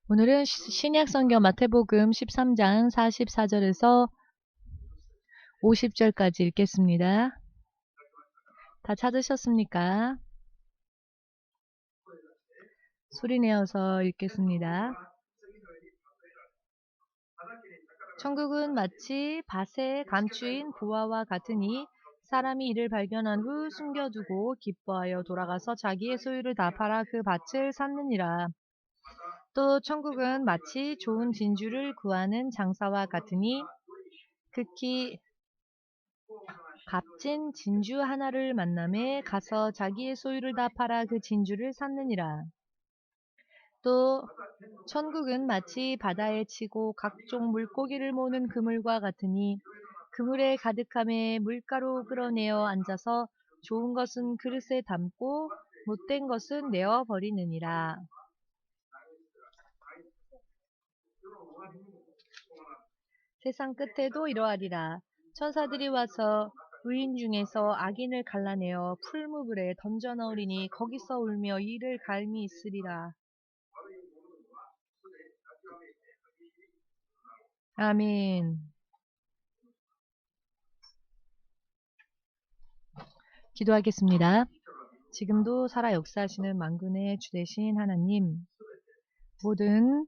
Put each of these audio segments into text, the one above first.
오늘은 신약성경 마태복음 13장 44절에서 50절까지 읽겠습니다. 다 찾으셨습니까? 소리내어서 읽겠습니다. 천국은 마치 밭에 감추인 보화와 같으니 사람이 이를 발견한 후 숨겨두고 기뻐하여 돌아가서 자기의 소유를 다 팔아 그 밭을 샀느니라. 또 천국은 마치 좋은 진주를 구하는 장사와 같으니 극히 값진 진주 하나를 만남에 가서 자기의 소유를 다 팔아 그 진주를 샀느니라. 또 천국은 마치 바다에 치고 각종 물고기를 모으는 그물과 같으니 그물에 가득함에 물가로 끌어내어 앉아서 좋은 것은 그릇에 담고 못된 것은 내어 버리느니라. 세상 끝에도 이러하리라. 천사들이 와서 의인 중에서 악인을 갈라내어 풀무불에 던져 넣으리니 거기서 울며 이를 갈미 있으리라. 아멘. 기도하겠습니다. 지금도 살아 역사하시는 만군의 주 되신 하나님, 모든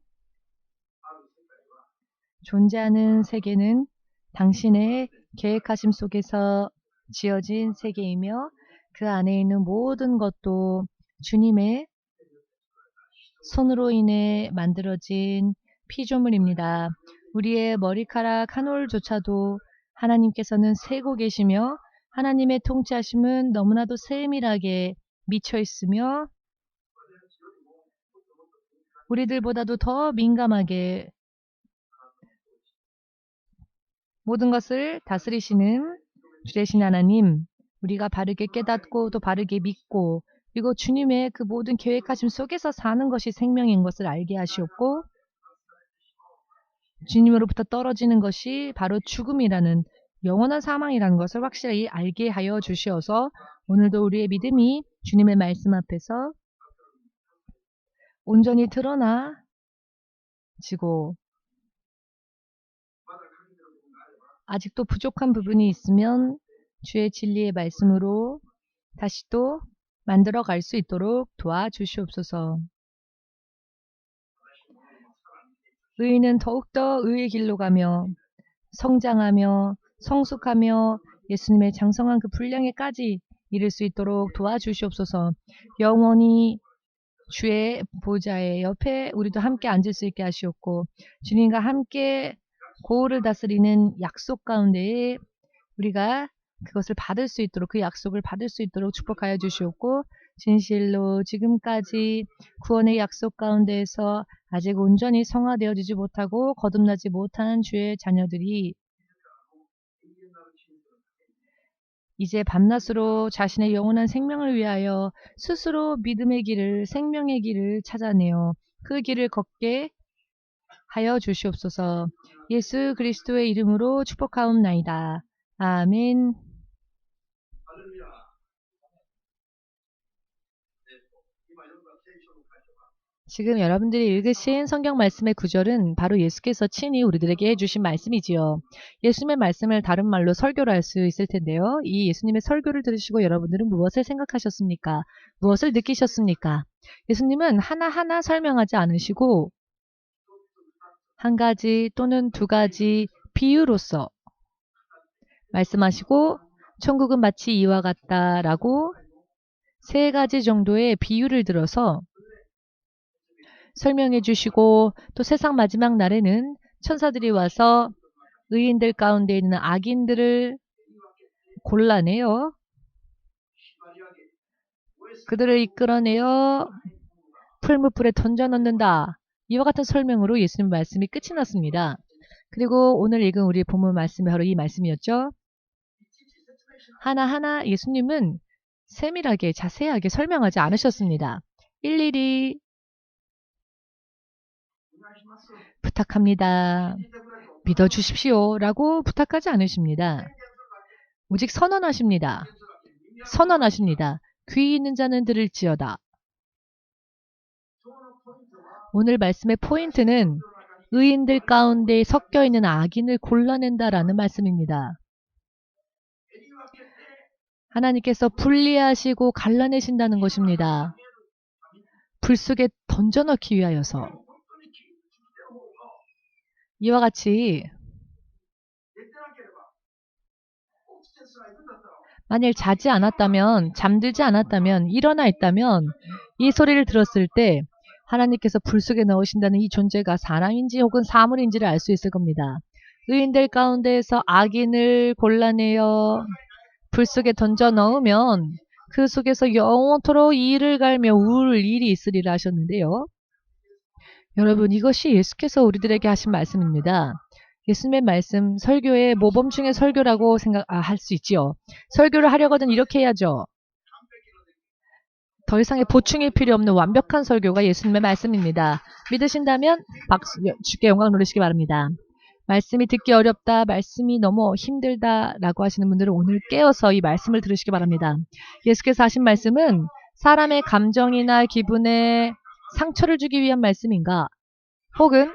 존재하는 세계는 당신의 계획하심 속에서 지어진 세계이며 그 안에 있는 모든 것도 주님의 손으로 인해 만들어진 피조물입니다. 우리의 머리카락 한 올조차도 하나님께서는 세고 계시며 하나님의 통치하심은 너무나도 세밀하게 미쳐 있으며 우리들보다도 더 민감하게 모든 것을 다스리시는 주 되신 하나님, 우리가 바르게 깨닫고 또 바르게 믿고 그리고 주님의 그 모든 계획하심 속에서 사는 것이 생명인 것을 알게 하시옵고 주님으로부터 떨어지는 것이 바로 죽음이라는 영원한 사망이라는 것을 확실히 알게 하여 주시어서 오늘도 우리의 믿음이 주님의 말씀 앞에서 온전히 드러나지고 아직도 부족한 부분이 있으면 주의 진리의 말씀으로 다시 또 만들어 갈 수 있도록 도와주시옵소서. 의인은 더욱더 의의 길로 가며 성장하며 성숙하며 예수님의 장성한 그 분량에까지 이를 수 있도록 도와주시옵소서. 영원히 주의 보좌의 옆에 우리도 함께 앉을 수 있게 하시옵고 주님과 함께 고을을 다스리는 약속 가운데에 우리가 그것을 받을 수 있도록 그 약속을 받을 수 있도록 축복하여 주시옵고 진실로 지금까지 구원의 약속 가운데에서 아직 온전히 성화되어지지 못하고 거듭나지 못한 주의 자녀들이 이제 밤낮으로 자신의 영원한 생명을 위하여 스스로 믿음의 길을 생명의 길을 찾아내어 그 길을 걷게 하여 주시옵소서. 예수 그리스도의 이름으로 축복하옵나이다. 아멘. 지금 여러분들이 읽으신 성경 말씀의 구절은 바로 예수께서 친히 우리들에게 해주신 말씀이지요. 예수님의 말씀을 다른 말로 설교를 할 수 있을 텐데요. 이 예수님의 설교를 들으시고 여러분들은 무엇을 생각하셨습니까? 무엇을 느끼셨습니까? 예수님은 하나하나 설명하지 않으시고 한 가지 또는 두 가지 비유로서 말씀하시고 천국은 마치 이와 같다라고 세 가지 정도의 비유를 들어서 설명해 주시고 또 세상 마지막 날에는 천사들이 와서 의인들 가운데 있는 악인들을 골라내어 그들을 이끌어내어 풀무불에 던져 넣는다. 이와 같은 설명으로 예수님 말씀이 끝이 났습니다. 그리고 오늘 읽은 우리 본문 말씀이 바로 이 말씀이었죠. 하나하나 예수님은 세밀하게 자세하게 설명하지 않으셨습니다. 일일이 부탁합니다. 믿어주십시오 라고 부탁하지 않으십니다. 오직 선언하십니다. 선언하십니다. 귀 있는 자는 들을지어다. 오늘 말씀의 포인트는 의인들 가운데 섞여있는 악인을 골라낸다라는 말씀입니다. 하나님께서 분리하시고 갈라내신다는 것입니다. 불 속에 던져넣기 위하여서. 이와 같이 만일 자지 않았다면, 잠들지 않았다면, 일어나 있다면 이 소리를 들었을 때 하나님께서 불 속에 넣으신다는 이 존재가 사람인지 혹은 사물인지를 알 수 있을 겁니다. 의인들 가운데에서 악인을 골라내어 불 속에 던져 넣으면 그 속에서 영원토록 이를 갈며 울 일이 있으리라 하셨는데요. 여러분, 이것이 예수께서 우리들에게 하신 말씀입니다. 예수님의 말씀, 설교의 모범 중의 설교라고 할 수 있지요. 설교를 하려거든 이렇게 해야죠. 더 이상의 보충이 필요 없는 완벽한 설교가 예수님의 말씀입니다. 믿으신다면 주께 영광 누리시기 바랍니다. 말씀이 듣기 어렵다, 말씀이 너무 힘들다라고 하시는 분들은 오늘 깨어서 이 말씀을 들으시기 바랍니다. 예수께서 하신 말씀은 사람의 감정이나 기분에 상처를 주기 위한 말씀인가? 혹은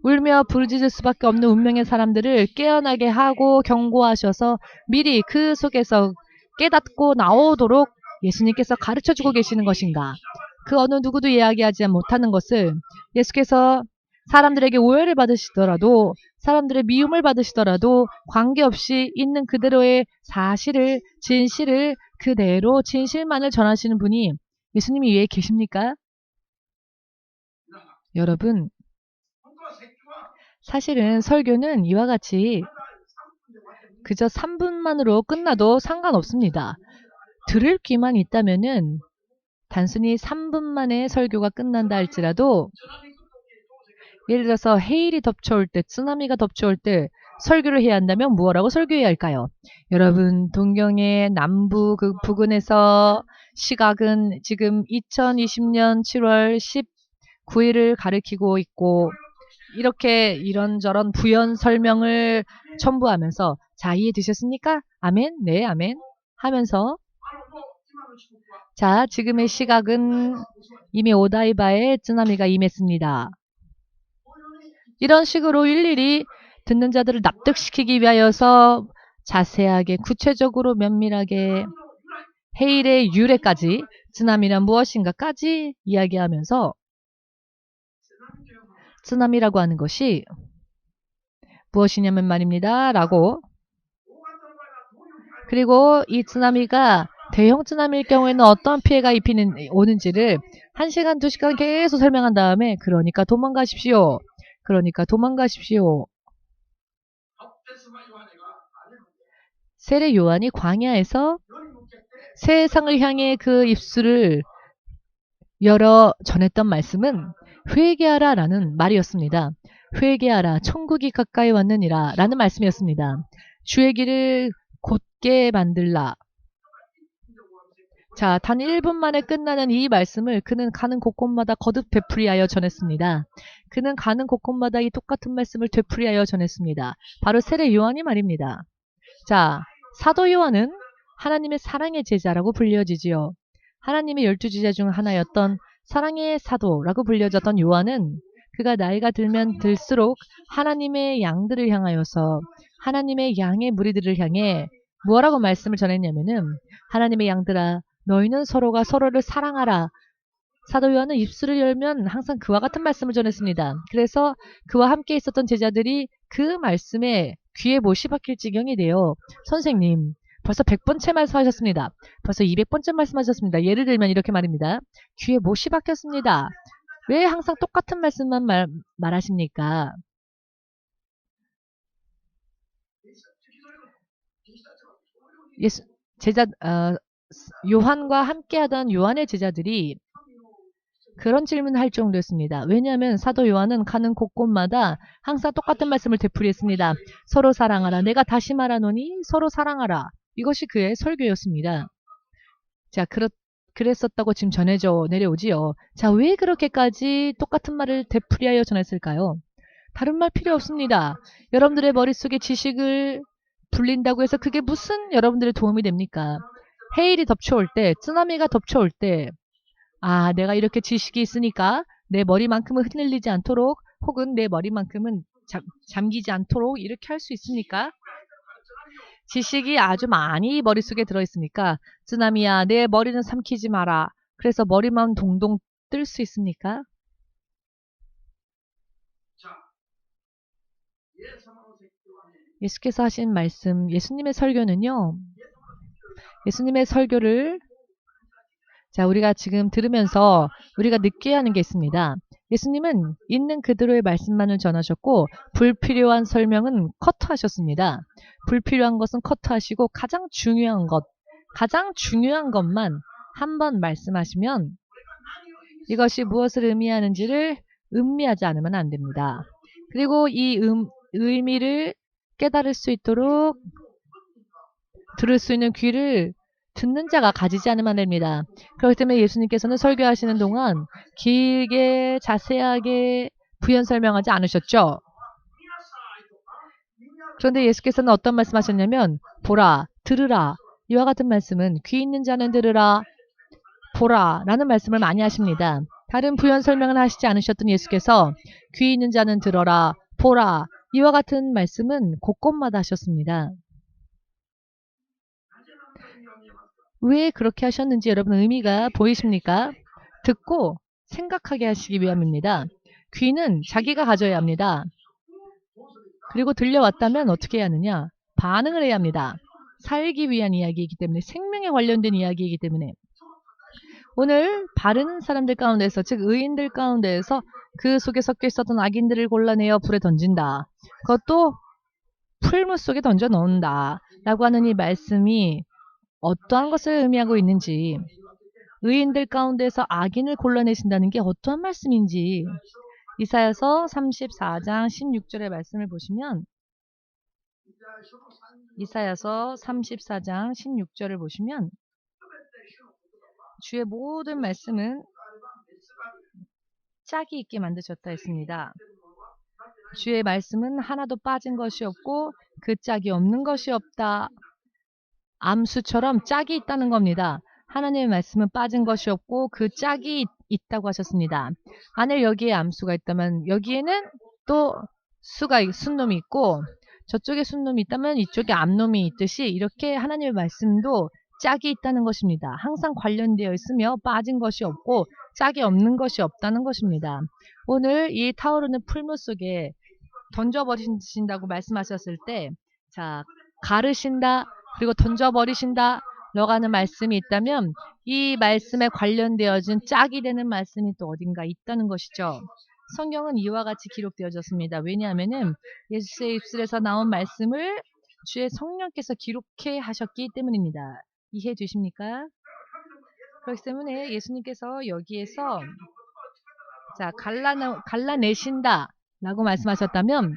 울며 부르짖을 수밖에 없는 운명의 사람들을 깨어나게 하고 경고하셔서 미리 그 속에서 깨닫고 나오도록 예수님께서 가르쳐주고 계시는 것인가? 그 어느 누구도 이야기하지 못하는 것을 예수께서 사람들에게 오해를 받으시더라도, 사람들의 미움을 받으시더라도 관계없이 있는 그대로의 사실을, 진실을 그대로 진실만을 전하시는 분이 예수님이 위에 계십니까? 여러분, 사실은 설교는 이와 같이 그저 3분만으로 끝나도 상관없습니다. 들을 귀만 있다면은 단순히 3분 만에 설교가 끝난다 할지라도, 예를 들어서 해일이 덮쳐올 때, 쓰나미가 덮쳐올 때 설교를 해야 한다면 무엇라고 설교해야 할까요? 여러분, 동경의 남부 그 부근에서 시각은 지금 2020년 7월 19일을 가리키고 있고, 이렇게 이런저런 부연 설명을 첨부하면서, 자, 이해되셨습니까? 아멘? 네, 아멘. 하면서, 자, 지금의 시각은 이미 오다이바에 쓰나미가 임했습니다. 이런 식으로 일일이 듣는 자들을 납득시키기 위하여서 자세하게, 구체적으로, 면밀하게 해일의 유래까지, 쓰나미란 무엇인가까지 이야기하면서, 쓰나미라고 하는 것이 무엇이냐면 말입니다. 라고. 그리고 이 쓰나미가 대형 쓰나미일 경우에는 어떤 피해가 오는지를 1시간, 2시간 계속 설명한 다음에, 그러니까 도망가십시오. 그러니까 도망가십시오. 세례 요한이 광야에서 세상을 향해 그 입술을 열어 전했던 말씀은 회개하라 라는 말이었습니다. 회개하라, 천국이 가까이 왔느니라 라는 말씀이었습니다. 주의 길을 곧게 만들라. 자, 단 1분 만에 끝나는 이 말씀을 그는 가는 곳곳마다 거듭 되풀이하여 전했습니다. 그는 가는 곳곳마다 이 똑같은 말씀을 되풀이하여 전했습니다. 바로 세례 요한이 말입니다. 자, 사도 요한은 하나님의 사랑의 제자라고 불려지지요. 하나님의 12제자 중 하나였던 사랑의 사도라고 불려졌던 요한은 그가 나이가 들면 들수록 하나님의 양들을 향하여서, 하나님의 양의 무리들을 향해 뭐라고 말씀을 전했냐면은, 하나님의 양들아, 너희는 서로가 서로를 사랑하라. 사도 요한은 입술을 열면 항상 그와 같은 말씀을 전했습니다. 그래서 그와 함께 있었던 제자들이 그 말씀에 귀에 못이 박힐 지경이 돼요. 선생님, 벌써 100번째 말씀하셨습니다. 벌써 200번째 말씀하셨습니다. 예를 들면 이렇게 말입니다. 귀에 못이 박혔습니다. 왜 항상 똑같은 말씀만 말하십니까? 요한과 함께하던 요한의 제자들이 그런 질문을 할 정도였습니다. 왜냐하면 사도 요한은 가는 곳곳마다 항상 똑같은 말씀을 되풀이했습니다. 서로 사랑하라. 내가 다시 말하노니 서로 사랑하라. 이것이 그의 설교였습니다. 자, 그랬었다고 지금 전해져 내려오지요. 자, 왜 그렇게까지 똑같은 말을 되풀이하여 전했을까요? 다른 말 필요 없습니다. 여러분들의 머릿속에 지식을 불린다고 해서 그게 무슨 여러분들의 도움이 됩니까? 해일이 덮쳐올 때, 쓰나미가 덮쳐올 때, 아, 내가 이렇게 지식이 있으니까 내 머리만큼은 흔들리지 않도록 혹은 내 머리만큼은 잠기지 않도록 이렇게 할 수 있습니까? 지식이 아주 많이 머릿속에 들어있으니까 쓰나미야, 내 머리는 삼키지 마라. 그래서 머리만 동동 뜰 수 있습니까? 예수께서 하신 말씀, 예수님의 설교는요. 예수님의 설교를 우리가 지금 들으면서 우리가 느껴야 하는 게 있습니다. 예수님은 있는 그대로의 말씀만을 전하셨고 불필요한 설명은 커트하셨습니다. 불필요한 것은 커트하시고 가장 중요한 것만 한번 말씀하시면 이것이 무엇을 의미하는지를 음미하지 않으면 안 됩니다. 그리고 이 의미를 깨달을 수 있도록 들을 수 있는 귀를 듣는 자가 가지지 않으면 됩니다. 그렇기 때문에 예수님께서는 설교하시는 동안 길게 자세하게 부연 설명하지 않으셨죠. 그런데 예수께서는 어떤 말씀하셨냐면 보라, 들으라. 이와 같은 말씀은 귀 있는 자는 들으라, 보라 라는 말씀을 많이 하십니다. 다른 부연 설명을 하시지 않으셨던 예수께서 귀 있는 자는 들어라, 보라 이와 같은 말씀은 곳곳마다 하셨습니다. 왜 그렇게 하셨는지 여러분 의미가 보이십니까? 듣고 생각하게 하시기 위함입니다. 귀는 자기가 가져야 합니다. 그리고 들려왔다면 어떻게 해야 하느냐? 반응을 해야 합니다. 살기 위한 이야기이기 때문에, 생명에 관련된 이야기이기 때문에 오늘 바른 사람들 가운데서, 즉 의인들 가운데에서 그 속에 섞여 있었던 악인들을 골라내어 불에 던진다. 그것도 풀무 속에 던져 넣는다. 라고 하는 이 말씀이 어떠한 것을 의미하고 있는지, 의인들 가운데서 악인을 골라내신다는 게 어떠한 말씀인지 이사야서 34장 16절의 말씀을 보시면, 이사야서 34장 16절을 보시면 주의 모든 말씀은 짝이 있게 만드셨다 했습니다. 주의 말씀은 하나도 빠진 것이 없고 그 짝이 없는 것이 없다. 암수처럼 짝이 있다는 겁니다. 하나님의 말씀은 빠진 것이 없고 그 짝이 있다고 하셨습니다. 만약 여기에 암수가 있다면 여기에는 또 순놈이 있고 저쪽에 순놈이 있다면 이쪽에 암놈이 있듯이 이렇게 하나님의 말씀도 짝이 있다는 것입니다. 항상 관련되어 있으며 빠진 것이 없고 짝이 없는 것이 없다는 것입니다. 오늘 이 타오르는 풀무 속에 던져버리신다고 말씀하셨을 때, 가르신다 그리고 던져버리신다 라고 하는 말씀이 있다면 이 말씀에 관련되어진 짝이 되는 말씀이 또 어딘가 있다는 것이죠. 성경은 이와 같이 기록되어졌습니다. 왜냐하면 예수의 입술에서 나온 말씀을 주의 성령께서 기록해 하셨기 때문입니다. 이해해 주십니까? 그렇기 때문에 예수님께서 여기에서 갈라내신다 라고 말씀하셨다면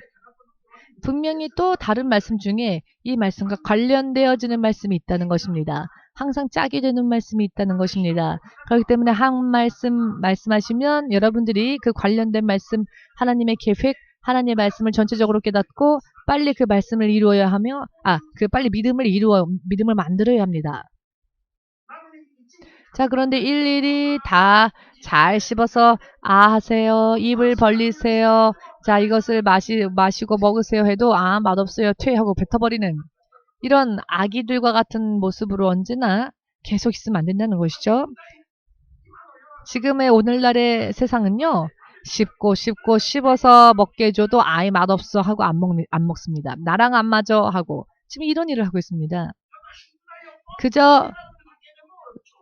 분명히 또 다른 말씀 중에 이 말씀과 관련되어지는 말씀이 있다는 것입니다. 항상 짝이 되는 말씀이 있다는 것입니다. 그렇기 때문에 한 말씀하시면 여러분들이 그 관련된 말씀, 하나님의 계획, 하나님의 말씀을 전체적으로 깨닫고 빨리 그 말씀을 이루어야 하며, 빨리 믿음을 만들어야 합니다. 그런데 일일이 다 잘 씹어서 하세요. 입을 벌리세요. 이것을 마시고 먹으세요 해도 맛없어요. 퇴하고 뱉어버리는 이런 아기들과 같은 모습으로 언제나 계속 있으면 안 된다는 것이죠. 지금의 오늘날의 세상은요. 씹고 씹어서 먹게 해줘도 맛없어 하고 안 먹습니다. 나랑 안 맞아 하고 지금 이런 일을 하고 있습니다. 그저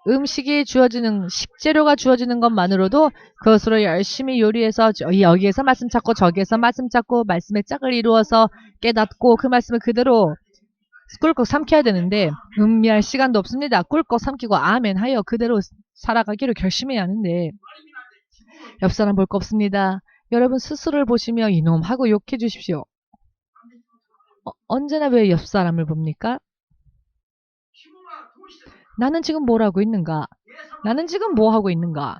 음식이 주어지는, 식재료가 주어지는 것만으로도 그것으로 열심히 요리해서 여기에서 말씀 찾고 저기에서 말씀 찾고 말씀의 짝을 이루어서 깨닫고 그 말씀을 그대로 꿀꺽 삼켜야 되는데 음미할 시간도 없습니다. 꿀꺽 삼키고 아멘 하여 그대로 살아가기로 결심해야 하는데 옆 사람 볼 거 없습니다. 여러분 스스로를 보시며 이놈 하고 욕해 주십시오. 언제나 왜 옆 사람을 봅니까? 나는 지금 뭘 하고 있는가? 나는 지금 뭐 하고 있는가?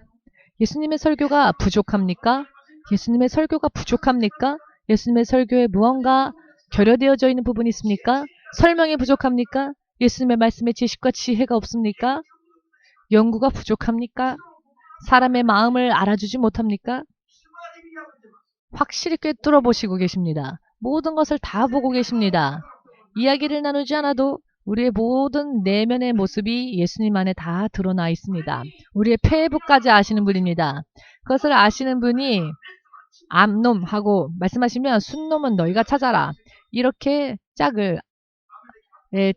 예수님의 설교가 부족합니까? 예수님의 설교가 부족합니까? 예수님의 설교에 무언가 결여되어져 있는 부분이 있습니까? 설명이 부족합니까? 예수님의 말씀에 지식과 지혜가 없습니까? 연구가 부족합니까? 사람의 마음을 알아주지 못합니까? 확실히 꿰뚫어 보시고 계십니다. 모든 것을 다 보고 계십니다. 이야기를 나누지 않아도 우리의 모든 내면의 모습이 예수님 안에 다 드러나 있습니다. 우리의 폐부까지 아시는 분입니다. 그것을 아시는 분이 암놈하고 말씀하시면 순놈은 너희가 찾아라. 이렇게 짝을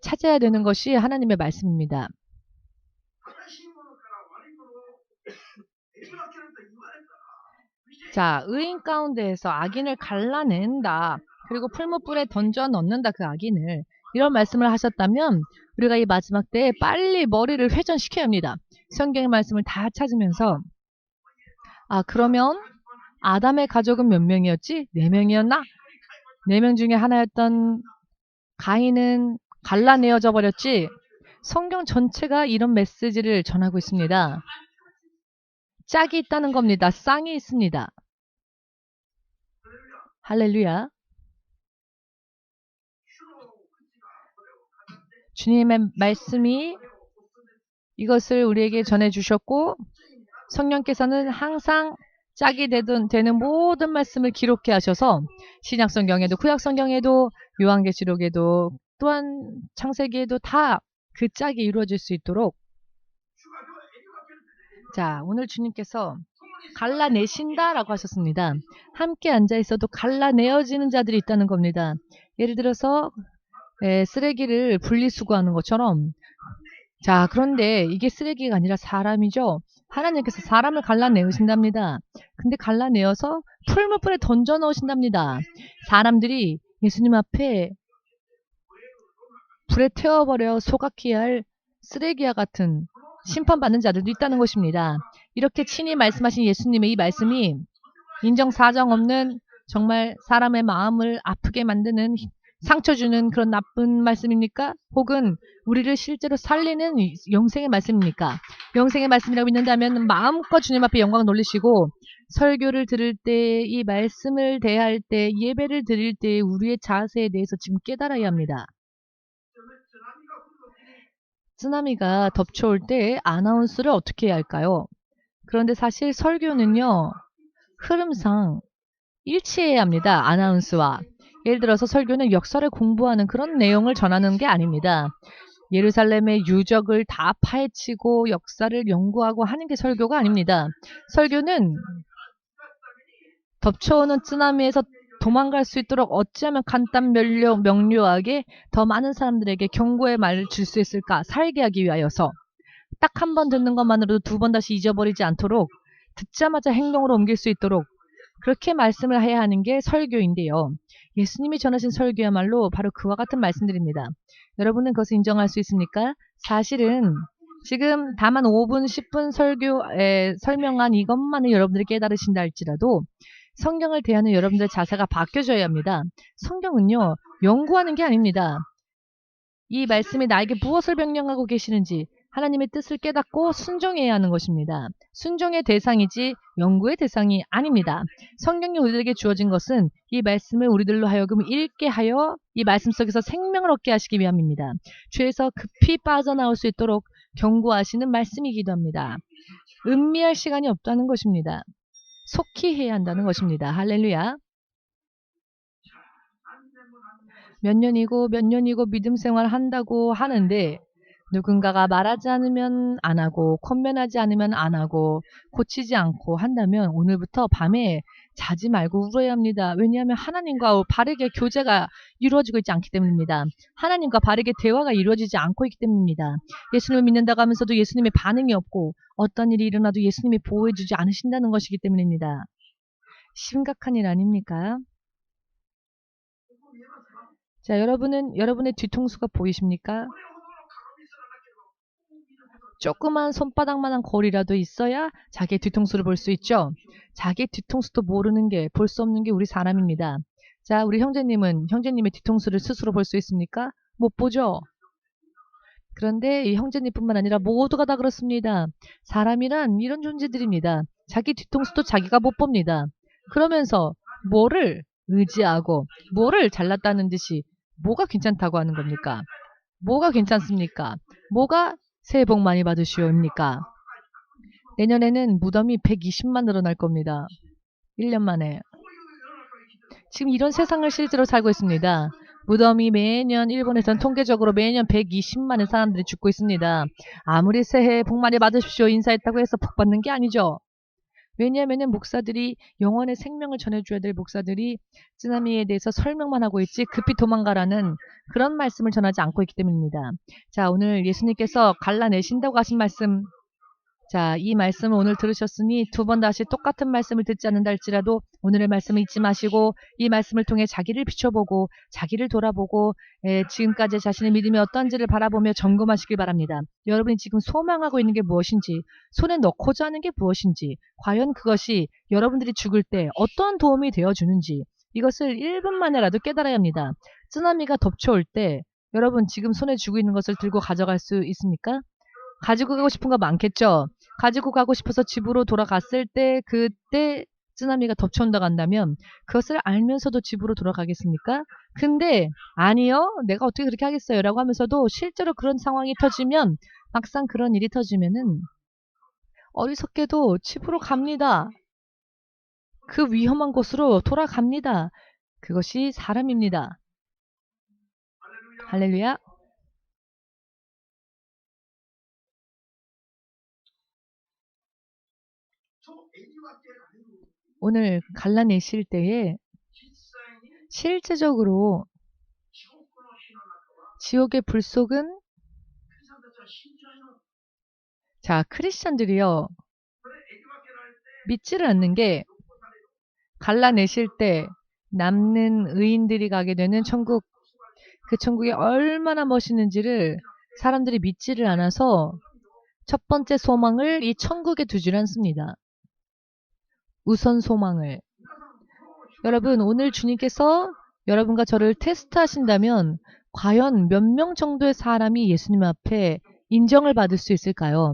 찾아야 되는 것이 하나님의 말씀입니다. 자, 의인 가운데에서 악인을 갈라낸다. 그리고 풀무불에 던져 넣는다. 그 악인을. 이런 말씀을 하셨다면 우리가 이 마지막 때에 빨리 머리를 회전시켜야 합니다. 성경의 말씀을 다 찾으면서 그러면 아담의 가족은 몇 명이었지? 4명이었나? 4명 중에 하나였던 가인은 갈라내어져 버렸지? 성경 전체가 이런 메시지를 전하고 있습니다. 짝이 있다는 겁니다. 쌍이 있습니다. 할렐루야. 주님의 말씀이 이것을 우리에게 전해주셨고 성령께서는 항상 짝이 되는 모든 말씀을 기록해 하셔서 신약성경에도 구약성경에도 요한계시록에도 또한 창세기에도 다 그 짝이 이루어질 수 있도록 자, 오늘 주님께서 갈라내신다라고 하셨습니다. 함께 앉아 있어도 갈라내어지는 자들이 있다는 겁니다. 예를 들어서 쓰레기를 분리수거하는 것처럼 자, 그런데 이게 쓰레기가 아니라 사람이죠. 하나님께서 사람을 갈라내으신답니다. 근데 갈라내어서 풀무불에 던져 넣으신답니다. 사람들이 예수님 앞에 불에 태워버려 소각해야 할 쓰레기와 같은 심판받는 자들도 있다는 것입니다. 이렇게 친히 말씀하신 예수님의 이 말씀이 인정사정 없는 정말 사람의 마음을 아프게 만드는 상처 주는 그런 나쁜 말씀입니까? 혹은 우리를 실제로 살리는 영생의 말씀입니까? 영생의 말씀이라고 믿는다면 마음껏 주님 앞에 영광 돌리시고 설교를 들을 때, 이 말씀을 대할 때, 예배를 드릴 때 우리의 자세에 대해서 지금 깨달아야 합니다. 쓰나미가 덮쳐올 때 아나운스를 어떻게 해야 할까요? 그런데 사실 설교는요. 흐름상 일치해야 합니다. 아나운스와. 예를 들어서 설교는 역사를 공부하는 그런 내용을 전하는 게 아닙니다. 예루살렘의 유적을 다 파헤치고 역사를 연구하고 하는 게 설교가 아닙니다. 설교는 덮쳐오는 쓰나미에서 도망갈 수 있도록 어찌하면 간단 명료하게 더 많은 사람들에게 경고의 말을 줄 수 있을까 살게 하기 위하여서 딱 한 번 듣는 것만으로도 2번 다시 잊어버리지 않도록 듣자마자 행동으로 옮길 수 있도록 그렇게 말씀을 해야 하는 게 설교인데요. 예수님이 전하신 설교야말로 바로 그와 같은 말씀들입니다. 여러분은 그것을 인정할 수 있습니까? 사실은 지금 다만 5분, 10분 설교에 설명한 이것만을 여러분들이 깨달으신다 할지라도 성경을 대하는 여러분들의 자세가 바뀌어져야 합니다. 성경은요. 연구하는 게 아닙니다. 이 말씀이 나에게 무엇을 명령하고 계시는지 하나님의 뜻을 깨닫고 순종해야 하는 것입니다. 순종의 대상이지 연구의 대상이 아닙니다. 성경이 우리들에게 주어진 것은 이 말씀을 우리들로 하여금 읽게 하여 이 말씀 속에서 생명을 얻게 하시기 위함입니다. 죄에서 급히 빠져나올 수 있도록 경고하시는 말씀이기도 합니다. 음미할 시간이 없다는 것입니다. 속히 해야 한다는 것입니다. 할렐루야. 몇 년이고 믿음 생활 한다고 하는데 누군가가 말하지 않으면 안 하고 권면하지 않으면 안 하고 고치지 않고 한다면 오늘부터 밤에 자지 말고 울어야 합니다. 왜냐하면 하나님과 바르게 교제가 이루어지고 있지 않기 때문입니다. 하나님과 바르게 대화가 이루어지지 않고 있기 때문입니다. 예수님을 믿는다고 하면서도 예수님의 반응이 없고 어떤 일이 일어나도 예수님이 보호해주지 않으신다는 것이기 때문입니다. 심각한 일 아닙니까? 자, 여러분의 뒤통수가 보이십니까? 조그만 손바닥만한 거리라도 있어야 자기의 뒤통수를 볼 수 있죠. 자기의 뒤통수도 모르는 게, 볼 수 없는 게 우리 사람입니다. 자, 우리 형제님의 뒤통수를 스스로 볼 수 있습니까? 못 보죠. 그런데 이 형제님뿐만 아니라 모두가 다 그렇습니다. 사람이란 이런 존재들입니다. 자기 뒤통수도 자기가 못 봅니다. 그러면서 뭐를 의지하고 뭐를 잘났다는 듯이 뭐가 괜찮다고 하는 겁니까? 뭐가 괜찮습니까? 뭐가 새해 복 많이 받으시오입니까? 내년에는 무덤이 120만 늘어날 겁니다. 1년 만에. 지금 이런 세상을 실제로 살고 있습니다. 무덤이 매년 일본에서는 통계적으로 매년 120만의 사람들이 죽고 있습니다. 아무리 새해 복 많이 받으십시오 인사했다고 해서 복 받는 게 아니죠. 왜냐하면 목사들이 영혼의 생명을 전해줘야 될 목사들이 쓰나미에 대해서 설명만 하고 있지 급히 도망가라는 그런 말씀을 전하지 않고 있기 때문입니다. 자, 오늘 예수님께서 갈라내신다고 하신 말씀, 자, 이 말씀을 오늘 들으셨으니 두 번 다시 똑같은 말씀을 듣지 않는다 할지라도 오늘의 말씀을 잊지 마시고 이 말씀을 통해 자기를 비춰보고 자기를 돌아보고 지금까지 자신의 믿음이 어떤지를 바라보며 점검하시길 바랍니다. 여러분이 지금 소망하고 있는 게 무엇인지, 손에 넣고자 하는 게 무엇인지, 과연 그것이 여러분들이 죽을 때 어떤 도움이 되어주는지 이것을 1분 만에라도 깨달아야 합니다. 쓰나미가 덮쳐올 때 여러분 지금 손에 쥐고 있는 것을 들고 가져갈 수 있습니까? 가지고 가고 싶은 거 많겠죠? 가지고 가고 싶어서 집으로 돌아갔을 때 그때 쓰나미가 덮쳐온다고 한다면 그것을 알면서도 집으로 돌아가겠습니까? 근데 아니요. 내가 어떻게 그렇게 하겠어요? 라고 하면서도 실제로 그런 상황이 터지면 막상 그런 일이 터지면은 어리석게도 집으로 갑니다. 그 위험한 곳으로 돌아갑니다. 그것이 사람입니다. 할렐루야. 오늘 갈라내실 때에 실제적으로 지옥의 불속은 자, 크리스천들이요. 믿지를 않는 게 갈라내실 때 남는 의인들이 가게 되는 천국, 그 천국이 얼마나 멋있는지를 사람들이 믿지를 않아서 첫 번째 소망을 이 천국에 두질 않습니다. 우선 소망을. 여러분 오늘 주님께서 여러분과 저를 테스트하신다면 과연 몇 명 정도의 사람이 예수님 앞에 인정을 받을 수 있을까요?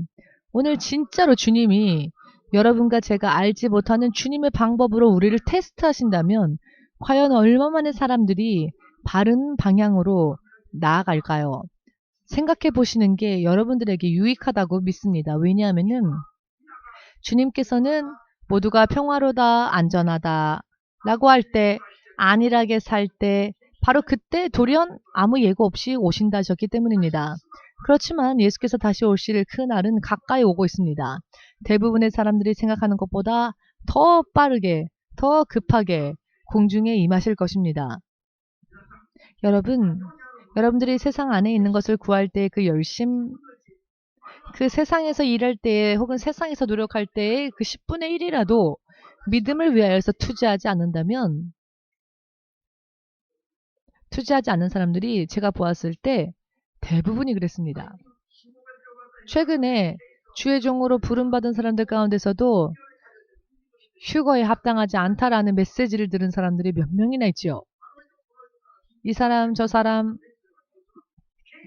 오늘 진짜로 주님이 여러분과 제가 알지 못하는 주님의 방법으로 우리를 테스트하신다면 과연 얼마만의 사람들이 바른 방향으로 나아갈까요? 생각해 보시는 게 여러분들에게 유익하다고 믿습니다. 왜냐하면은 주님께서는 모두가 평화로다, 안전하다 라고 할 때, 안일하게 살 때 바로 그때 돌연 아무 예고 없이 오신다 하셨기 때문입니다. 그렇지만 예수께서 다시 오실 그 날은 가까이 오고 있습니다. 대부분의 사람들이 생각하는 것보다 더 빠르게, 더 급하게 공중에 임하실 것입니다. 여러분들이 세상 안에 있는 것을 구할 때 그 열심, 그 세상에서 일할 때에 혹은 세상에서 노력할 때에 그 10분의 1이라도 믿음을 위하여서 투자하지 않는다면 투자하지 않는 사람들이 제가 보았을 때 대부분이 그랬습니다. 최근에 주의 종으로 부름받은 사람들 가운데서도 휴거에 합당하지 않다라는 메시지를 들은 사람들이 몇 명이나 있지요. 이 사람 저 사람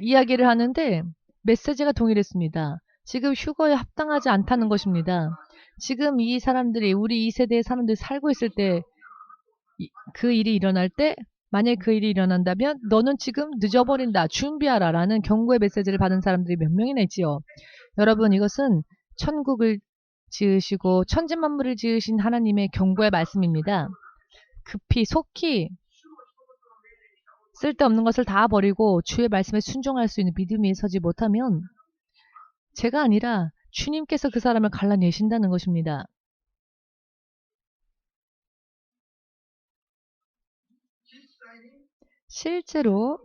이야기를 하는데 메시지가 동일했습니다. 지금 휴거에 합당하지 않다는 것입니다. 지금 이 사람들이 우리 2세대의 사람들이 살고 있을 때 그 일이 일어날 때 만약에 그 일이 일어난다면 너는 지금 늦어버린다. 준비하라 라는 경고의 메시지를 받은 사람들이 몇 명이나 있지요. 여러분 이것은 천국을 지으시고 천지만물을 지으신 하나님의 경고의 말씀입니다. 급히 속히 쓸데없는 것을 다 버리고 주의 말씀에 순종할 수 있는 믿음이 서지 못하면 제가 아니라 주님께서 그 사람을 갈라내신다는 것입니다. 실제로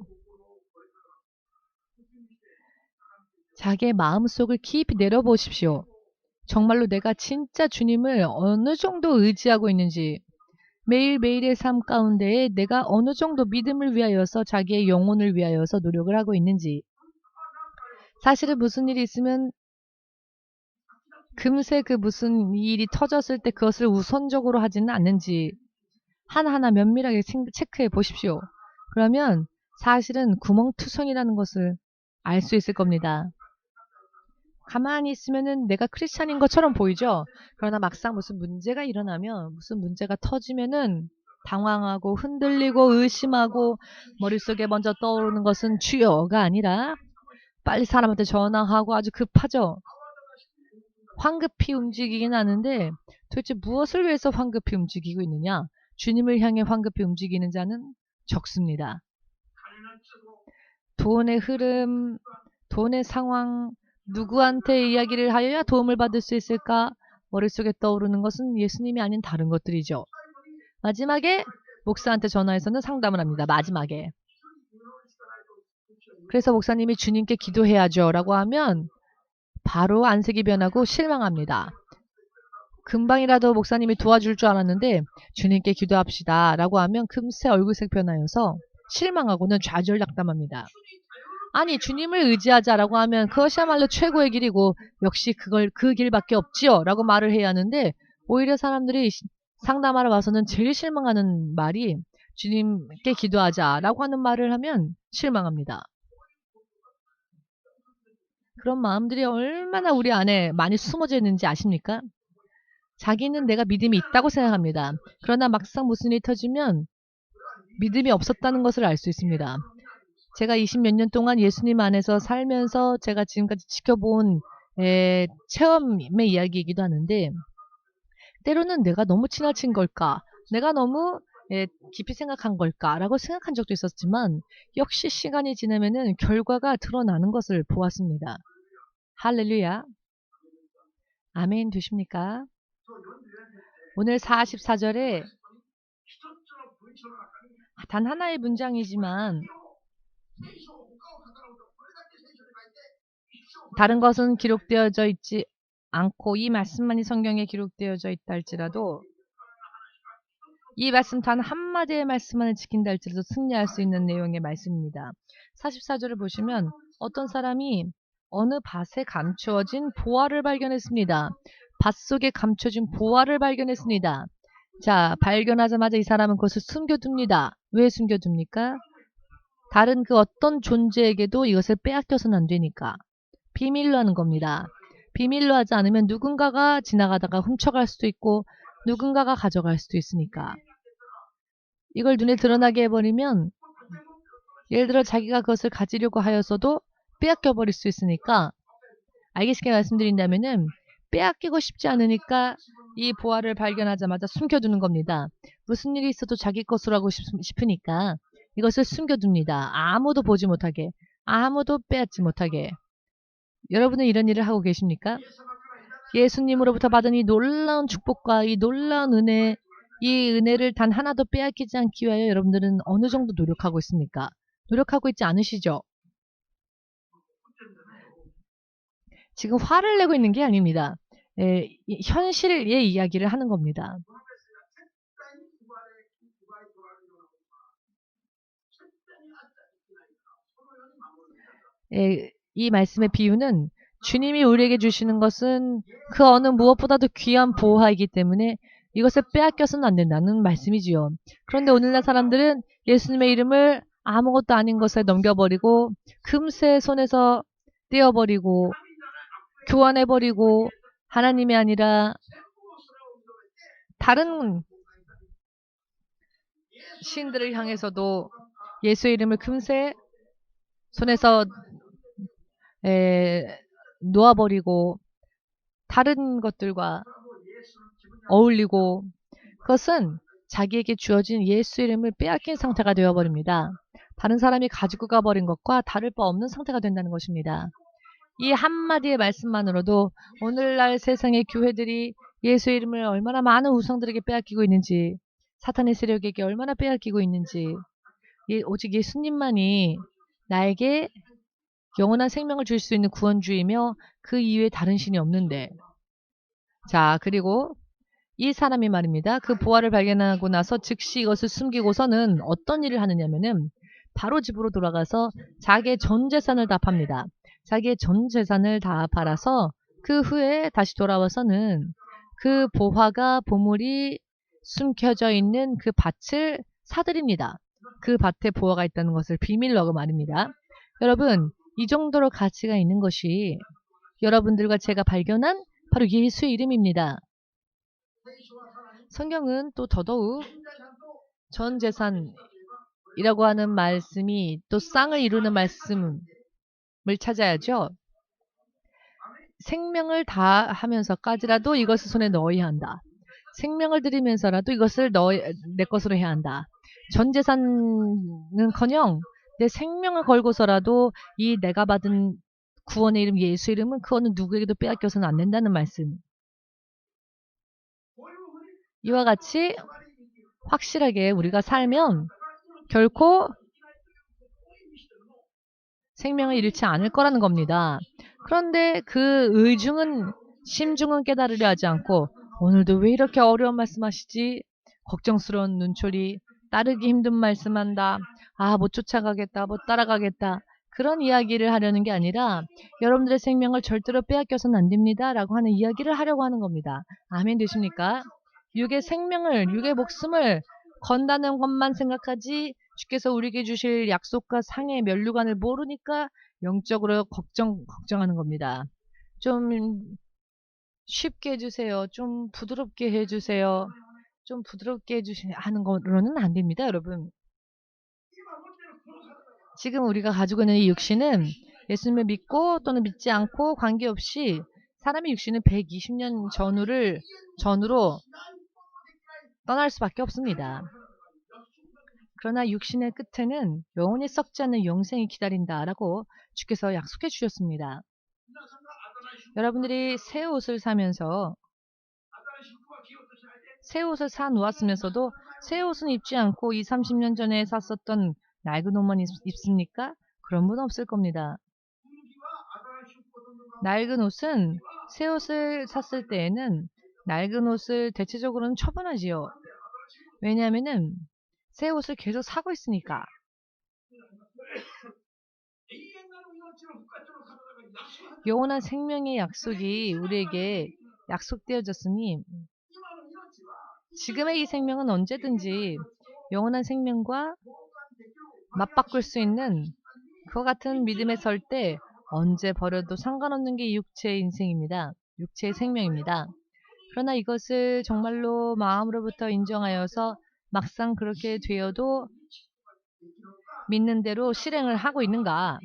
자기의 마음속을 깊이 내려보십시오. 정말로 내가 진짜 주님을 어느 정도 의지하고 있는지 매일매일의 삶 가운데에 내가 어느 정도 믿음을 위하여서 자기의 영혼을 위하여서 노력을 하고 있는지 사실은 무슨 일이 있으면 금세 그 무슨 일이 터졌을 때 그것을 우선적으로 하지는 않는지 하나하나 면밀하게 체크해 보십시오. 그러면 사실은 구멍투성이라는 것을 알 수 있을 겁니다. 가만히 있으면은 내가 크리스찬인 것처럼 보이죠. 그러나 막상 무슨 문제가 일어나면 무슨 문제가 터지면은 당황하고 흔들리고 의심하고 머릿속에 먼저 떠오르는 것은 주여가 아니라 빨리 사람한테 전화하고 아주 급하죠. 황급히 움직이긴 하는데 도대체 무엇을 위해서 황급히 움직이고 있느냐? 주님을 향해 황급히 움직이는 자는 적습니다. 돈의 흐름, 돈의 상황, 누구한테 이야기를 하여야 도움을 받을 수 있을까? 머릿속에 떠오르는 것은 예수님이 아닌 다른 것들이죠. 마지막에 목사한테 전화해서는 상담을 합니다. 마지막에. 그래서 목사님이 주님께 기도해야죠 라고 하면 바로 안색이 변하고 실망합니다. 금방이라도 목사님이 도와줄 줄 알았는데 주님께 기도합시다 라고 하면 금세 얼굴색 변하여서 실망하고는 좌절낙담합니다. 아니 주님을 의지하자라고 하면 그것이야말로 최고의 길이고 역시 그 길밖에 없지요 라고 말을 해야 하는데 오히려 사람들이 상담하러 와서는 제일 실망하는 말이 주님께 기도하자라고 하는 말을 하면 실망합니다. 그런 마음들이 얼마나 우리 안에 많이 숨어져 있는지 아십니까? 자기는 내가 믿음이 있다고 생각합니다. 그러나 막상 무슨 일이 터지면 믿음이 없었다는 것을 알 수 있습니다. 제가 20몇 년 동안 예수님 안에서 살면서 제가 지금까지 지켜본 체험의 이야기이기도 하는데 때로는 내가 너무 지나친 걸까? 내가 너무 깊이 생각한 걸까? 라고 생각한 적도 있었지만 역시 시간이 지나면은 결과가 드러나는 것을 보았습니다. 할렐루야. 아멘 되십니까? 오늘 44절에 단 하나의 문장이지만 다른 것은 기록되어져 있지 않고 이 말씀만이 성경에 기록되어져 있다 할지라도 이 말씀 단 한마디의 말씀만을 지킨다 할지라도 승리할 수 있는 내용의 말씀입니다. 44절을 보시면 어떤 사람이 어느 밭에 감추어진 보화를 발견했습니다. 밭 속에 감춰진 보화를 발견했습니다. 자, 발견하자마자 이 사람은 그것을 숨겨둡니다. 왜 숨겨둡니까? 다른 그 어떤 존재에게도 이것을 빼앗겨서는 안 되니까. 비밀로 하는 겁니다. 비밀로 하지 않으면 누군가가 지나가다가 훔쳐갈 수도 있고 누군가가 가져갈 수도 있으니까. 이걸 눈에 드러나게 해버리면 예를 들어 자기가 그것을 가지려고 하였어도 빼앗겨버릴 수 있으니까 알기 쉽게 말씀드린다면은 빼앗기고 싶지 않으니까 이 보화를 발견하자마자 숨겨두는 겁니다. 무슨 일이 있어도 자기 것으로 하고 싶으니까 이것을 숨겨둡니다. 아무도 보지 못하게, 아무도 빼앗지 못하게. 여러분은 이런 일을 하고 계십니까? 예수님으로부터 받은 이 놀라운 축복과 이 놀라운 은혜, 이 은혜를 단 하나도 빼앗기지 않기 위하여 여러분들은 어느 정도 노력하고 있습니까? 노력하고 있지 않으시죠? 지금 화를 내고 있는 게 아닙니다. 현실의 이야기를 하는 겁니다. 이 말씀의 비유는 주님이 우리에게 주시는 것은 그 어느 무엇보다도 귀한 보화이기 때문에 이것을 빼앗겨서는 안 된다는 말씀이지요. 그런데 오늘날 사람들은 예수님의 이름을 아무것도 아닌 것에 넘겨버리고 금세 손에서 떼어버리고 교환해버리고 하나님이 아니라 다른 신들을 향해서도 예수의 이름을 금세 손에서 놓아버리고 다른 것들과 어울리고 그것은 자기에게 주어진 예수 이름을 빼앗긴 상태가 되어버립니다. 다른 사람이 가지고 가버린 것과 다를 바 없는 상태가 된다는 것입니다. 이 한마디의 말씀만으로도 오늘날 세상의 교회들이 예수 이름을 얼마나 많은 우상들에게 빼앗기고 있는지 사탄의 세력에게 얼마나 빼앗기고 있는지 오직 예수님만이 나에게 영원한 생명을 줄 수 있는 구원주이며 그 이외에 다른 신이 없는데 자 그리고 이 사람이 말입니다. 그 보화를 발견하고 나서 즉시 이것을 숨기고서는 어떤 일을 하느냐면은 바로 집으로 돌아가서 자기의 전 재산을 다 팝니다. 자기의 전 재산을 다 팔아서 그 후에 다시 돌아와서는 그 보물이 숨겨져 있는 그 밭을 사들입니다. 그 밭에 보화가 있다는 것을 비밀로 말입니다. 여러분 이 정도로 가치가 있는 것이 여러분들과 제가 발견한 바로 예수의 이름입니다. 성경은 또 더더욱 전 재산이라고 하는 말씀이 또 쌍을 이루는 말씀을 찾아야죠. 생명을 다 하면서까지라도 이것을 손에 넣어야 한다. 생명을 들이면서라도 이것을 내 것으로 해야 한다. 전 재산은커녕 내 생명을 걸고서라도 이 내가 받은 구원의 이름 예수 이름은 그거는 누구에게도 빼앗겨서는 안 된다는 말씀. 이와 같이 확실하게 우리가 살면 결코 생명을 잃지 않을 거라는 겁니다. 그런데 그 심중은 깨달으려 하지 않고 오늘도 왜 이렇게 어려운 말씀하시지? 걱정스러운 눈초리, 따르기 힘든 말씀한다. 아, 못 쫓아가겠다, 못 따라가겠다. 그런 이야기를 하려는 게 아니라 여러분들의 생명을 절대로 빼앗겨서는 안 됩니다. 라고 하는 이야기를 하려고 하는 겁니다. 아멘 되십니까? 육의 생명을, 육의 목숨을 건다는 것만 생각하지 주께서 우리에게 주실 약속과 상의 면류관을 모르니까 영적으로 걱정하는 겁니다. 좀 쉽게 해주세요. 좀 부드럽게 해주세요. 좀 부드럽게 하는 거로는 안 됩니다, 여러분. 지금 우리가 가지고 있는 이 육신은 예수님을 믿고 또는 믿지 않고 관계없이 사람의 육신은 120년 전으로 떠날 수밖에 없습니다. 그러나 육신의 끝에는 영원히 썩지 않는 영생이 기다린다라고 주께서 약속해 주셨습니다. 여러분들이 새 옷을 사면서 새 옷을 사 놓았으면서도 새 옷은 입지 않고 20, 30년 전에 샀었던 낡은 옷만 입습니까? 그런 분 없을 겁니다. 낡은 옷은 새 옷을 샀을 때에는 낡은 옷을 대체적으로는 처분하지요. 왜냐하면은 새 옷을 계속 사고 있으니까. 영원한 생명의 약속이 우리에게 약속되어졌으니 지금의 이 생명은 언제든지 영원한 생명과 맞바꿀 수 있는 그와 같은 믿음에 설 때 언제 버려도 상관없는 게 육체의 인생입니다. 육체의 생명입니다. 그러나 이것을 정말로 마음으로부터 인정하여서 막상 그렇게 되어도 믿는 대로 실행을 하고 있는가?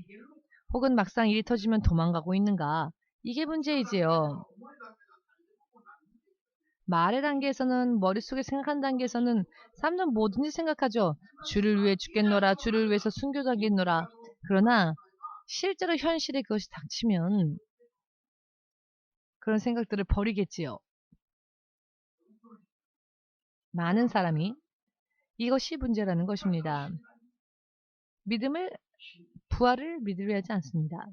혹은 막상 일이 터지면 도망가고 있는가? 이게 문제이지요. 말의 단계에서는 머릿속에 생각한 단계에서는 사람들은 뭐든지 생각하죠. 주를 위해 죽겠노라. 주를 위해서 순교하겠노라. 그러나 실제로 현실에 그것이 닥치면 그런 생각들을 버리겠지요. 많은 사람이 이것이 문제라는 것입니다. 부활을 믿으려 하지 않습니다.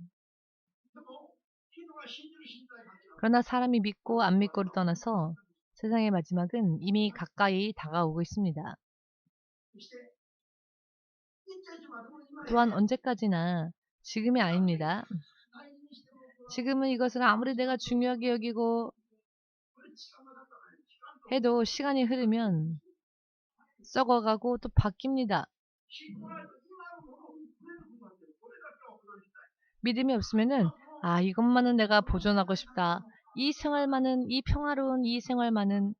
그러나 사람이 믿고 안 믿고를 떠나서 세상의 마지막은 이미 가까이 다가오고 있습니다. 또한 언제까지나 지금이 아닙니다. 지금은 이것을 아무리 내가 중요하게 여기고 해도 시간이 흐르면 썩어가고 또 바뀝니다. 믿음이 없으면은 이것만은 내가 보존하고 싶다. 이 생활만은, 이 평화로운 이 생활만은,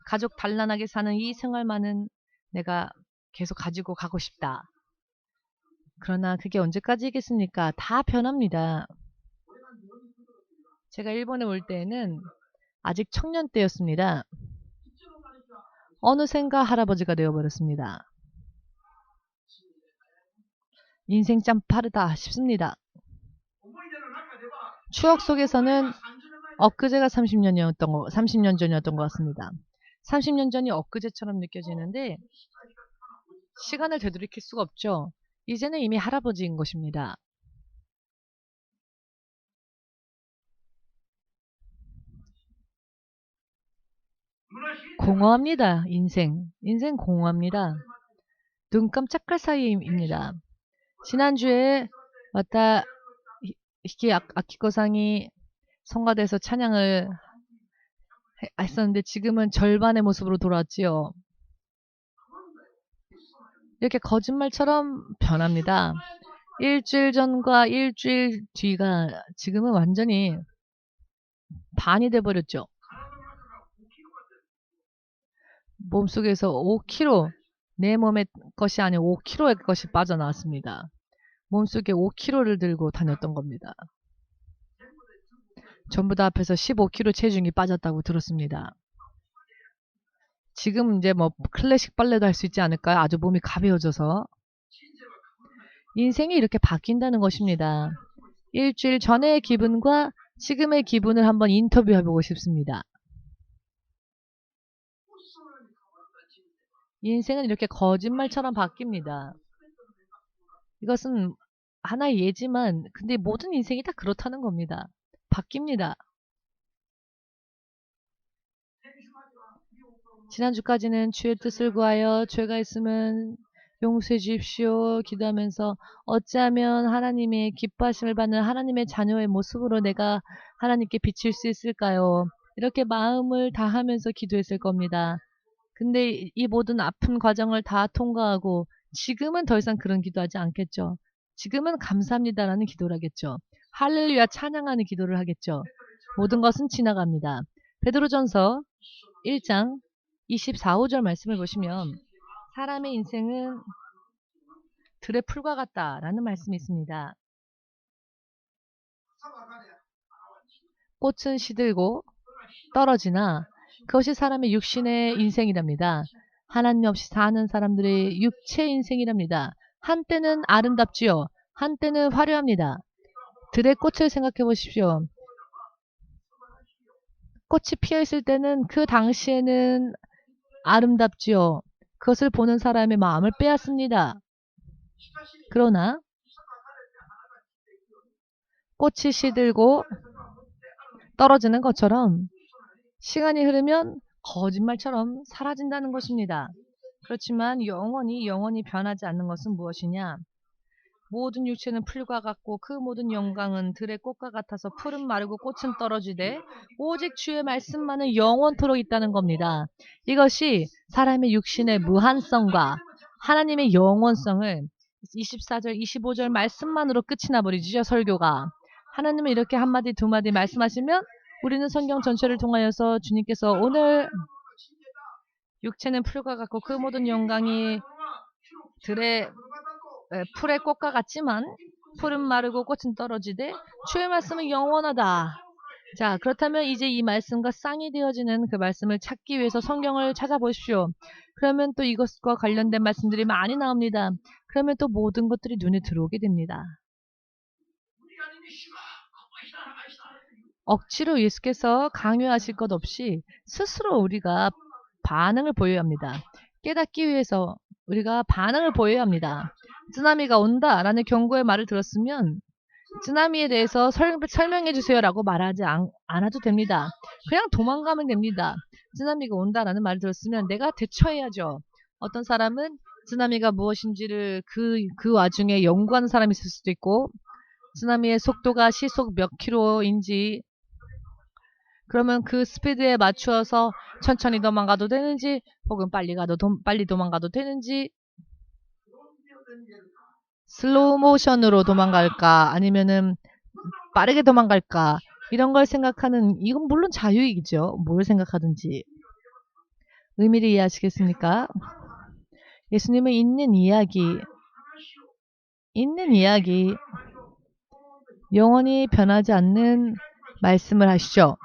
가족 단란하게 사는 이 생활만은 내가 계속 가지고 가고 싶다. 그러나 그게 언제까지겠습니까? 다 변합니다. 제가 일본에 올 때에는 아직 청년 때였습니다. 어느샌가 할아버지가 되어버렸습니다. 인생 참 빠르다 싶습니다. 추억 속에서는 엊그제가 30년 전이었던 것 같습니다. 30년 전이 엊그제처럼 느껴지는데 시간을 되돌이킬 수가 없죠. 이제는 이미 할아버지인 것입니다. 공허합니다. 인생 공허합니다. 눈 깜짝할 사이입니다. 지난주에 왔다 히키 아키코상이 성가대에서 찬양을 했었는데 지금은 절반의 모습으로 돌아왔지요. 이렇게 거짓말처럼 변합니다. 일주일 전과 일주일 뒤가 지금은 완전히 반이 돼버렸죠. 몸속에서 5kg 내 몸의 것이 아닌 5kg의 것이 빠져나왔습니다. 몸속에 5kg를 들고 다녔던 겁니다. 전부 다 앞에서 15kg 체중이 빠졌다고 들었습니다. 지금 이제 뭐 클래식 발레도 할 수 있지 않을까요? 아주 몸이 가벼워져서. 인생이 이렇게 바뀐다는 것입니다. 일주일 전의 기분과 지금의 기분을 한번 인터뷰해보고 싶습니다. 인생은 이렇게 거짓말처럼 바뀝니다. 이것은 하나의 예지만 근데 모든 인생이 다 그렇다는 겁니다. 바뀝니다. 지난주까지는 주의 뜻을 구하여 죄가 있으면 용서해 주십시오 기도하면서 어찌하면 하나님의 기뻐하심을 받는 하나님의 자녀의 모습으로 내가 하나님께 비칠 수 있을까요? 이렇게 마음을 다하면서 기도했을 겁니다. 근데 이 모든 아픈 과정을 다 통과하고 지금은 더 이상 그런 기도하지 않겠죠. 지금은 감사합니다라는 기도를 하겠죠. 할렐루야 찬양하는 기도를 하겠죠. 모든 것은 지나갑니다. 베드로전서 1장 24, 5절 말씀을 보시면 사람의 인생은 들의 풀과 같다라는 말씀이 있습니다. 꽃은 시들고 떨어지나 그것이 사람의 육신의 인생이랍니다. 하나님 없이 사는 사람들의 육체 인생이랍니다. 한때는 아름답지요. 한때는 화려합니다. 들의 꽃을 생각해 보십시오. 꽃이 피어 있을 때는 그 당시에는 아름답지요. 그것을 보는 사람의 마음을 빼앗습니다. 그러나 꽃이 시들고 떨어지는 것처럼 시간이 흐르면 거짓말처럼 사라진다는 것입니다. 그렇지만 영원히 변하지 않는 것은 무엇이냐? 모든 육체는 풀과 같고 그 모든 영광은 들의 꽃과 같아서 풀은 마르고 꽃은 떨어지되 오직 주의 말씀만은 영원토록 있다는 겁니다. 이것이 사람의 육신의 무한성과 하나님의 영원성을 24절, 25절 말씀만으로 끝이 나버리죠. 설교가. 하나님은 이렇게 한마디 두마디 말씀하시면 우리는 성경 전체를 통하여서 주님께서 오늘 육체는 풀과 같고 그 모든 영광이 풀의 꽃과 같지만 풀은 마르고 꽃은 떨어지되 주의 말씀은 영원하다. 자, 그렇다면 이제 이 말씀과 쌍이 되어지는 그 말씀을 찾기 위해서 성경을 찾아보십시오. 그러면 또 이것과 관련된 말씀들이 많이 나옵니다. 그러면 또 모든 것들이 눈에 들어오게 됩니다. 억지로 예수께서 강요하실 것 없이 스스로 우리가 반응을 보여야 합니다. 깨닫기 위해서 우리가 반응을 보여야 합니다. 쓰나미가 온다라는 경고의 말을 들었으면 쓰나미에 대해서 설명해 주세요라고 말하지 않아도 됩니다. 그냥 도망가면 됩니다. 쓰나미가 온다라는 말을 들었으면 내가 대처해야죠. 어떤 사람은 쓰나미가 무엇인지를 그 와중에 연구하는 사람이 있을 수도 있고 쓰나미의 속도가 시속 몇 킬로인지 그러면 그 스피드에 맞추어서 천천히 도망가도 되는지 혹은 빨리 도망가도 되는지 슬로우 모션으로 도망갈까 아니면은 빠르게 도망갈까 이런 걸 생각하는 이건 물론 자유이죠. 뭘 생각하든지. 의미를 이해하시겠습니까? 예수님은 있는 이야기 영원히 변하지 않는 말씀을 하시죠.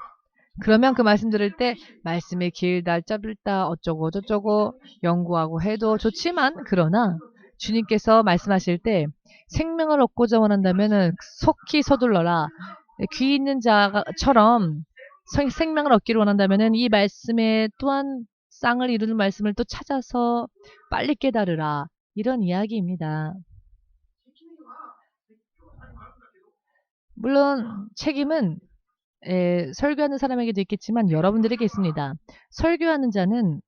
그러면 그 말씀 들을 때 말씀이 길다 짧다 어쩌고 저쩌고 연구하고 해도 좋지만 그러나 주님께서 말씀하실 때 생명을 얻고자 원한다면 속히 서둘러라. 귀 있는 자처럼 생명을 얻기를 원한다면 이 말씀에 또한 쌍을 이루는 말씀을 또 찾아서 빨리 깨달으라. 이런 이야기입니다. 물론 책임은 설교하는 사람에게도 있겠지만 여러분들에게 있습니다. 설교하는 자는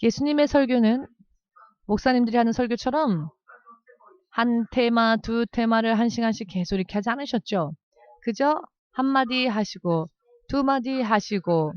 예수님의 설교는 목사님들이 하는 설교처럼 한 테마, 두 테마를 한 시간씩 계속 이렇게 하지 않으셨죠. 그저 한마디 하시고 두 마디 하시고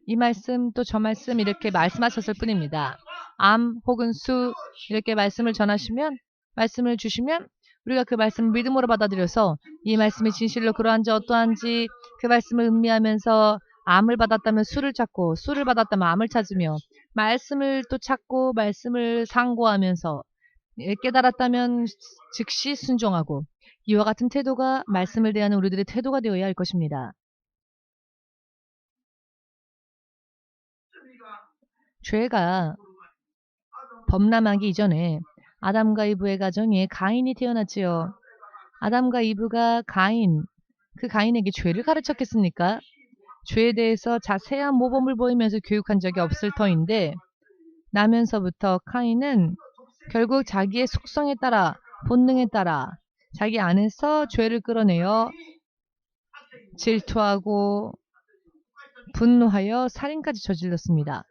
이 말씀 또 저 말씀 이렇게 말씀하셨을 뿐입니다. 암 혹은 수 이렇게 말씀을 전하시면 말씀을 주시면 우리가 그 말씀을 믿음으로 받아들여서 이 말씀이 진실로 그러한지 어떠한지 그 말씀을 음미하면서 암을 받았다면 수를 찾고 수를 받았다면 암을 찾으며 말씀을 또 찾고 말씀을 상고하면서 깨달았다면 즉시 순종하고 이와 같은 태도가 말씀을 대하는 우리들의 태도가 되어야 할 것입니다. 죄가 범람하기 이전에 아담과 이브의 가정에 가인이 태어났지요. 아담과 이브가 그 가인에게 죄를 가르쳤겠습니까? 죄에 대해서 자세한 모범을 보이면서 교육한 적이 없을 터인데 나면서부터 카인은 결국 자기의 속성에 따라 본능에 따라 자기 안에서 죄를 끌어내어 질투하고 분노하여 살인까지 저질렀습니다.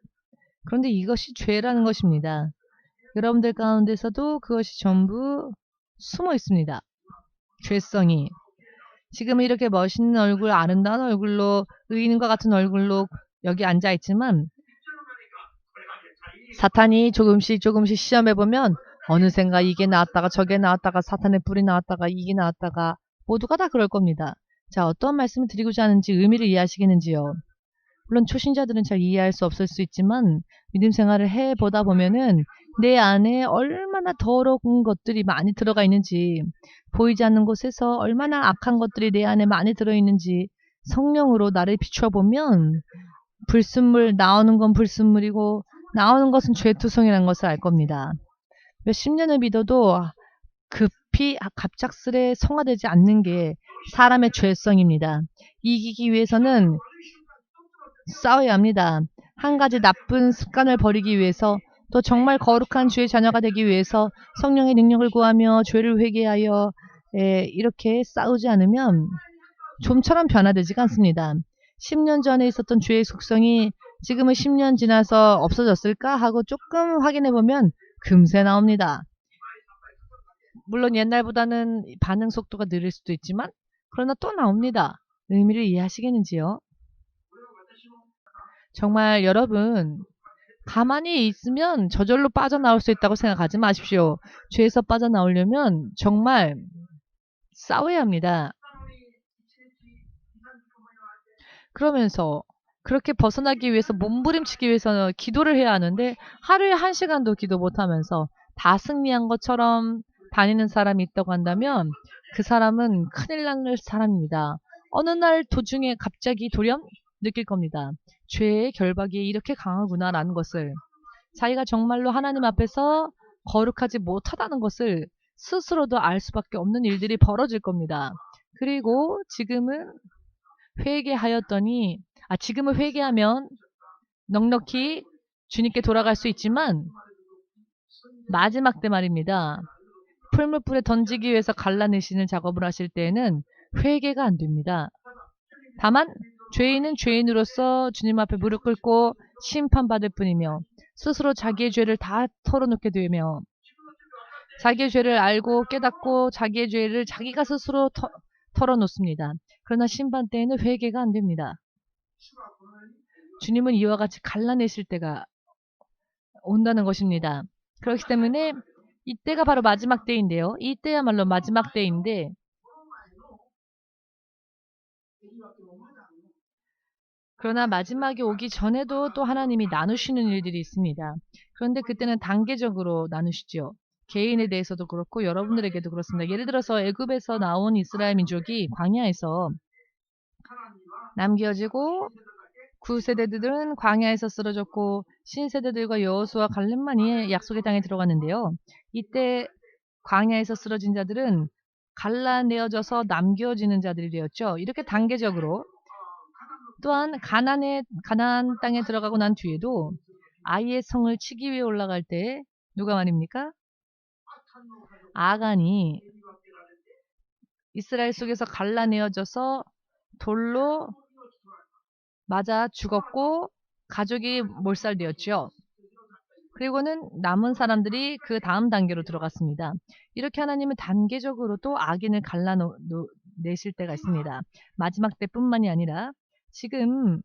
그런데 이것이 죄라는 것입니다. 여러분들 가운데서도 그것이 전부 숨어 있습니다. 죄성이. 지금 이렇게 멋있는 얼굴, 아름다운 얼굴로 의인과 같은 얼굴로 여기 앉아있지만 사탄이 조금씩 시험해보면 어느샌가 이게 나왔다가 저게 나왔다가 사탄의 뿔이 나왔다가 이게 나왔다가 모두가 다 그럴 겁니다. 자, 어떤 말씀을 드리고자 하는지 의미를 이해하시겠는지요? 물론 초신자들은 잘 이해할 수 없을 수 있지만 믿음 생활을 해보다 보면은 내 안에 얼마나 더러운 것들이 많이 들어가 있는지 보이지 않는 곳에서 얼마나 악한 것들이 내 안에 많이 들어있는지 성령으로 나를 비추어 보면 불순물 나오는 건 불순물이고 나오는 것은 죄투성이라는 것을 알 겁니다. 몇십 년을 믿어도 급히 갑작스레 성화되지 않는 게 사람의 죄성입니다. 이기기 위해서는 싸워야 합니다. 한 가지 나쁜 습관을 버리기 위해서 또 정말 거룩한 주의 자녀가 되기 위해서 성령의 능력을 구하며 죄를 회개하여 이렇게 싸우지 않으면 좀처럼 변화되지가 않습니다. 10년 전에 있었던 죄의 속성이 지금은 10년 지나서 없어졌을까 하고 조금 확인해보면 금세 나옵니다. 물론 옛날보다는 반응 속도가 느릴 수도 있지만 그러나 또 나옵니다. 의미를 이해하시겠는지요? 정말 여러분 가만히 있으면 저절로 빠져나올 수 있다고 생각하지 마십시오. 죄에서 빠져나오려면 정말 싸워야 합니다. 그러면서 그렇게 벗어나기 위해서 몸부림치기 위해서는 기도를 해야 하는데 하루에 1시간도 기도 못하면서 다 승리한 것처럼 다니는 사람이 있다고 한다면 그 사람은 큰일 날 사람입니다. 어느 날 도중에 갑자기 돌연 느낄 겁니다. 죄의 결박이 이렇게 강하구나라는 것을 자기가 정말로 하나님 앞에서 거룩하지 못하다는 것을 스스로도 알 수밖에 없는 일들이 벌어질 겁니다. 그리고 지금은 회개하였더니 지금은 회개하면 넉넉히 주님께 돌아갈 수 있지만 마지막 때 말입니다. 풀무불에 던지기 위해서 갈라내시는 작업을 하실 때에는 회개가 안 됩니다. 다만 죄인은 죄인으로서 주님 앞에 무릎 꿇고 심판받을 뿐이며 스스로 자기의 죄를 다 털어놓게 되며 자기의 죄를 알고 깨닫고 자기의 죄를 자기가 스스로 털어놓습니다. 그러나 심판 때에는 회개가 안 됩니다. 주님은 이와 같이 갈라내실 때가 온다는 것입니다. 그렇기 때문에 이때가 바로 마지막 때인데요. 이때야말로 마지막 때인데 그러나 마지막이 오기 전에도 또 하나님이 나누시는 일들이 있습니다. 그런데 그때는 단계적으로 나누시죠. 개인에 대해서도 그렇고 여러분들에게도 그렇습니다. 예를 들어서 애굽에서 나온 이스라엘 민족이 광야에서 남겨지고 구세대들은 광야에서 쓰러졌고 신세대들과 여호수아 갈렙만이 약속의 땅에 들어갔는데요. 이때 광야에서 쓰러진 자들은 갈라내어져서 남겨지는 자들이 되었죠. 이렇게 단계적으로 또한 가나안 땅에 들어가고 난 뒤에도 아이의 성을 치기 위해 올라갈 때 누가 말입니까? 아간이 이스라엘 속에서 갈라내어져서 돌로 맞아 죽었고 가족이 몰살되었죠. 그리고는 남은 사람들이 그 다음 단계로 들어갔습니다. 이렇게 하나님은 단계적으로 또 악인을 갈라내실 때가 있습니다. 마지막 때뿐만이 아니라 지금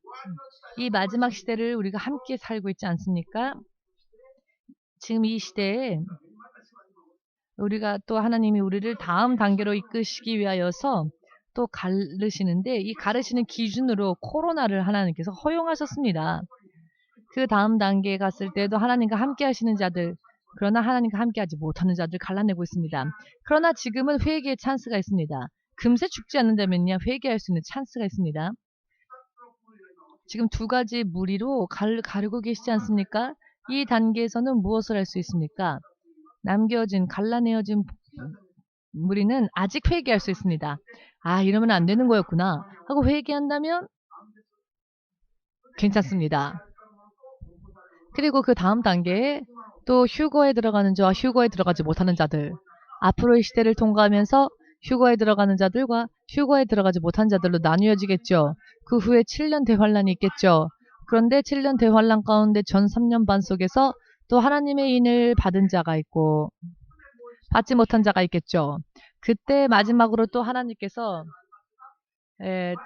이 마지막 시대를 우리가 함께 살고 있지 않습니까? 지금 이 시대에 우리가 또 하나님이 우리를 다음 단계로 이끄시기 위하여서 또 가르시는데 이 가르시는 기준으로 코로나를 하나님께서 허용하셨습니다. 그 다음 단계에 갔을 때도 하나님과 함께 하시는 자들, 그러나 하나님과 함께하지 못하는 자들 갈라내고 있습니다. 그러나 지금은 회개의 찬스가 있습니다. 금세 죽지 않는다면요, 회개할 수 있는 찬스가 있습니다. 지금 두 가지 무리로 가르고 계시지 않습니까? 이 단계에서는 무엇을 할 수 있습니까? 남겨진, 갈라내어진 무리는 아직 회개할 수 있습니다. 아, 이러면 안 되는 거였구나 하고 회개한다면 괜찮습니다. 그리고 그 다음 단계에 또 휴거에 들어가는 자와 휴거에 들어가지 못하는 자들, 앞으로의 시대를 통과하면서 휴거에 들어가는 자들과 휴거에 들어가지 못한 자들로 나뉘어지겠죠. 그 후에 7년 대환란이 있겠죠. 그런데 7년 대환란 가운데 전 3년 반 속에서 또 하나님의 인을 받은 자가 있고 받지 못한 자가 있겠죠. 그때 마지막으로 또 하나님께서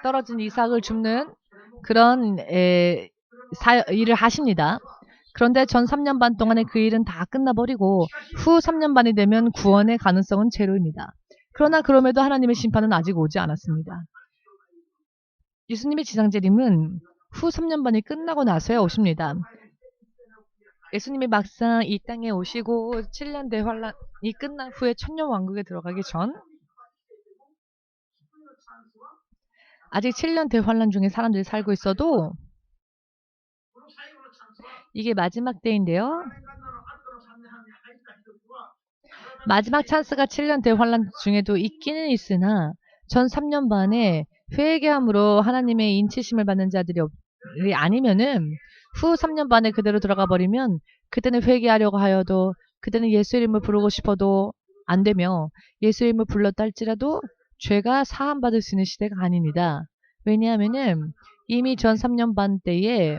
떨어진 이삭을 줍는 그런 일을 하십니다. 그런데 전 3년 반 동안에 그 일은 다 끝나버리고 후 3년 반이 되면 구원의 가능성은 제로입니다. 그러나 그럼에도 하나님의 심판은 아직 오지 않았습니다. 예수님의 지상재림은 후 3년 반이 끝나고 나서야 오십니다. 예수님이 막상 이 땅에 오시고 7년 대환란이 끝난 후에 천년왕국에 들어가기 전 아직 7년 대환란 중에 사람들이 살고 있어도 이게 마지막 때인데요. 마지막 찬스가 7년 대환란 중에도 있기는 있으나 전 3년 반에 회개함으로 하나님의 인치심을 받는 자들이 아니면은 후 3년 반에 그대로 들어가 버리면 그때는 회개하려고 하여도 그때는 예수 이름을 부르고 싶어도 안 되며 예수 이름을 불렀다 할지라도 죄가 사함받을 수 있는 시대가 아닙니다. 왜냐하면은 이미 전 3년 반 때에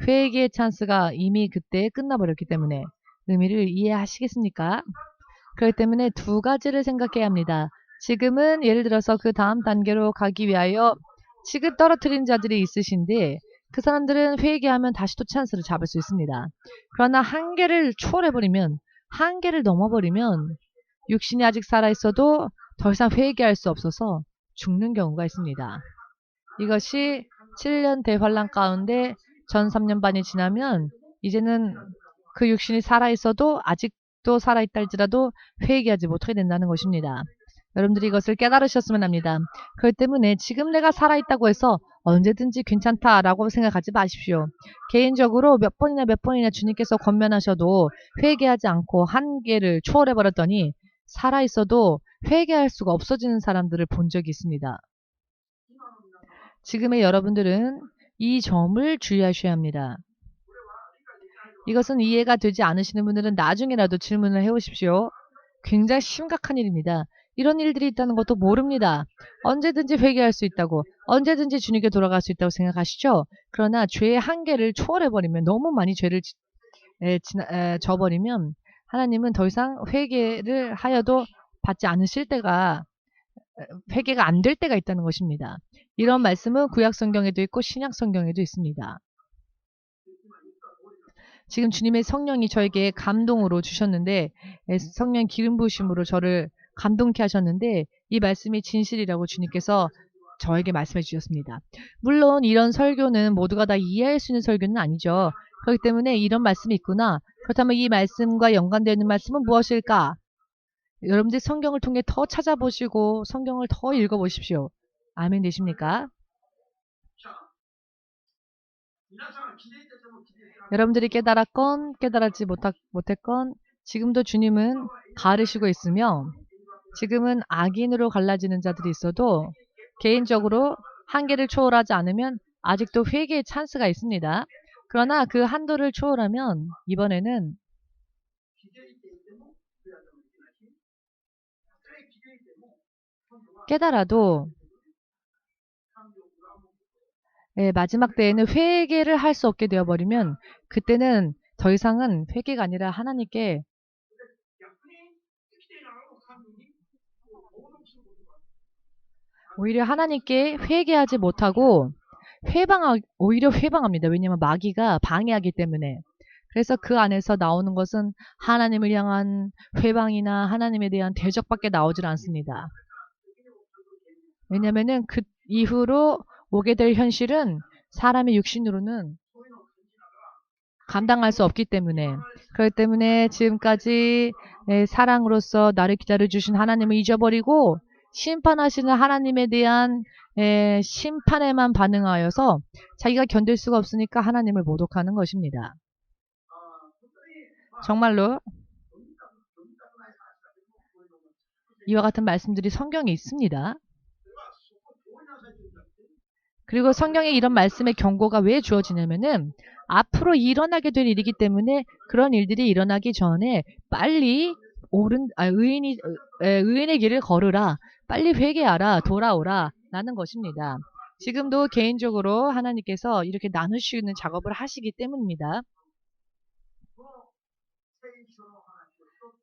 회개의 찬스가 이미 그때 끝나버렸기 때문에 의미를 이해하시겠습니까? 그렇기 때문에 두 가지를 생각해야 합니다. 지금은 예를 들어서 그 다음 단계로 가기 위하여 지금 떨어뜨린 자들이 있으신데 그 사람들은 회개하면 다시 또 찬스를 잡을 수 있습니다. 그러나 한계를 초월해버리면 한계를 넘어버리면 육신이 아직 살아있어도 더 이상 회개할 수 없어서 죽는 경우가 있습니다. 이것이 7년 대환란 가운데 전 3년 반이 지나면 이제는 그 육신이 살아있어도 아직도 살아있다 할지라도 회개하지 못하게 된다는 것입니다. 여러분들이 이것을 깨달으셨으면 합니다. 그렇기 때문에 지금 내가 살아있다고 해서 언제든지 괜찮다라고 생각하지 마십시오. 개인적으로 몇 번이나 주님께서 권면하셔도 회개하지 않고 한계를 초월해버렸더니 살아있어도 회개할 수가 없어지는 사람들을 본 적이 있습니다. 지금의 여러분들은 이 점을 주의하셔야 합니다. 이것은 이해가 되지 않으시는 분들은 나중에라도 질문을 해오십시오. 굉장히 심각한 일입니다. 이런 일들이 있다는 것도 모릅니다. 언제든지 회개할 수 있다고, 언제든지 주님께 돌아갈 수 있다고 생각하시죠? 그러나 죄의 한계를 초월해버리면, 너무 많이 죄를 져버리면 하나님은 더 이상 회개를 하여도 받지 않으실 때가, 회개가 안 될 때가 있다는 것입니다. 이런 말씀은 구약 성경에도 있고 신약 성경에도 있습니다. 지금 주님의 성령이 저에게 감동으로 주셨는데, 성령 기름 부으심으로 저를 감동케 하셨는데, 이 말씀이 진실이라고 주님께서 저에게 말씀해 주셨습니다. 물론 이런 설교는 모두가 다 이해할 수 있는 설교는 아니죠. 그렇기 때문에 이런 말씀이 있구나. 그렇다면 이 말씀과 연관되는 말씀은 무엇일까? 여러분들 성경을 통해 더 찾아보시고 성경을 더 읽어보십시오. 아멘 되십니까? 여러분들이 깨달았건 깨달았지 못했건 지금도 주님은 가르시고 있으며 지금은 악인으로 갈라지는 자들이 있어도 개인적으로 한계를 초월하지 않으면 아직도 회개의 찬스가 있습니다. 그러나 그 한도를 초월하면 이번에는 깨달아도 마지막 때에는 회개를 할 수 없게 되어버리면 그때는 더 이상은 회개가 아니라 하나님께 오히려 하나님께 회개하지 못하고 오히려 회방합니다. 왜냐하면 마귀가 방해하기 때문에. 그래서 그 안에서 나오는 것은 하나님을 향한 회방이나 하나님에 대한 대적밖에 나오질 않습니다. 왜냐하면 그 이후로 오게 될 현실은 사람의 육신으로는 감당할 수 없기 때문에, 그렇기 때문에 지금까지 사랑으로서 나를 기다려주신 하나님을 잊어버리고 심판하시는 하나님에 대한 심판에만 반응하여서 자기가 견딜 수가 없으니까 하나님을 모독하는 것입니다. 정말로 이와 같은 말씀들이 성경에 있습니다. 그리고 성경에 이런 말씀의 경고가 왜 주어지냐면은 앞으로 일어나게 될 일이기 때문에 그런 일들이 일어나기 전에 빨리 의인의 길을 걸으라, 빨리 회개하라, 돌아오라 라는 것입니다. 지금도 개인적으로 하나님께서 이렇게 나누시는 작업을 하시기 때문입니다.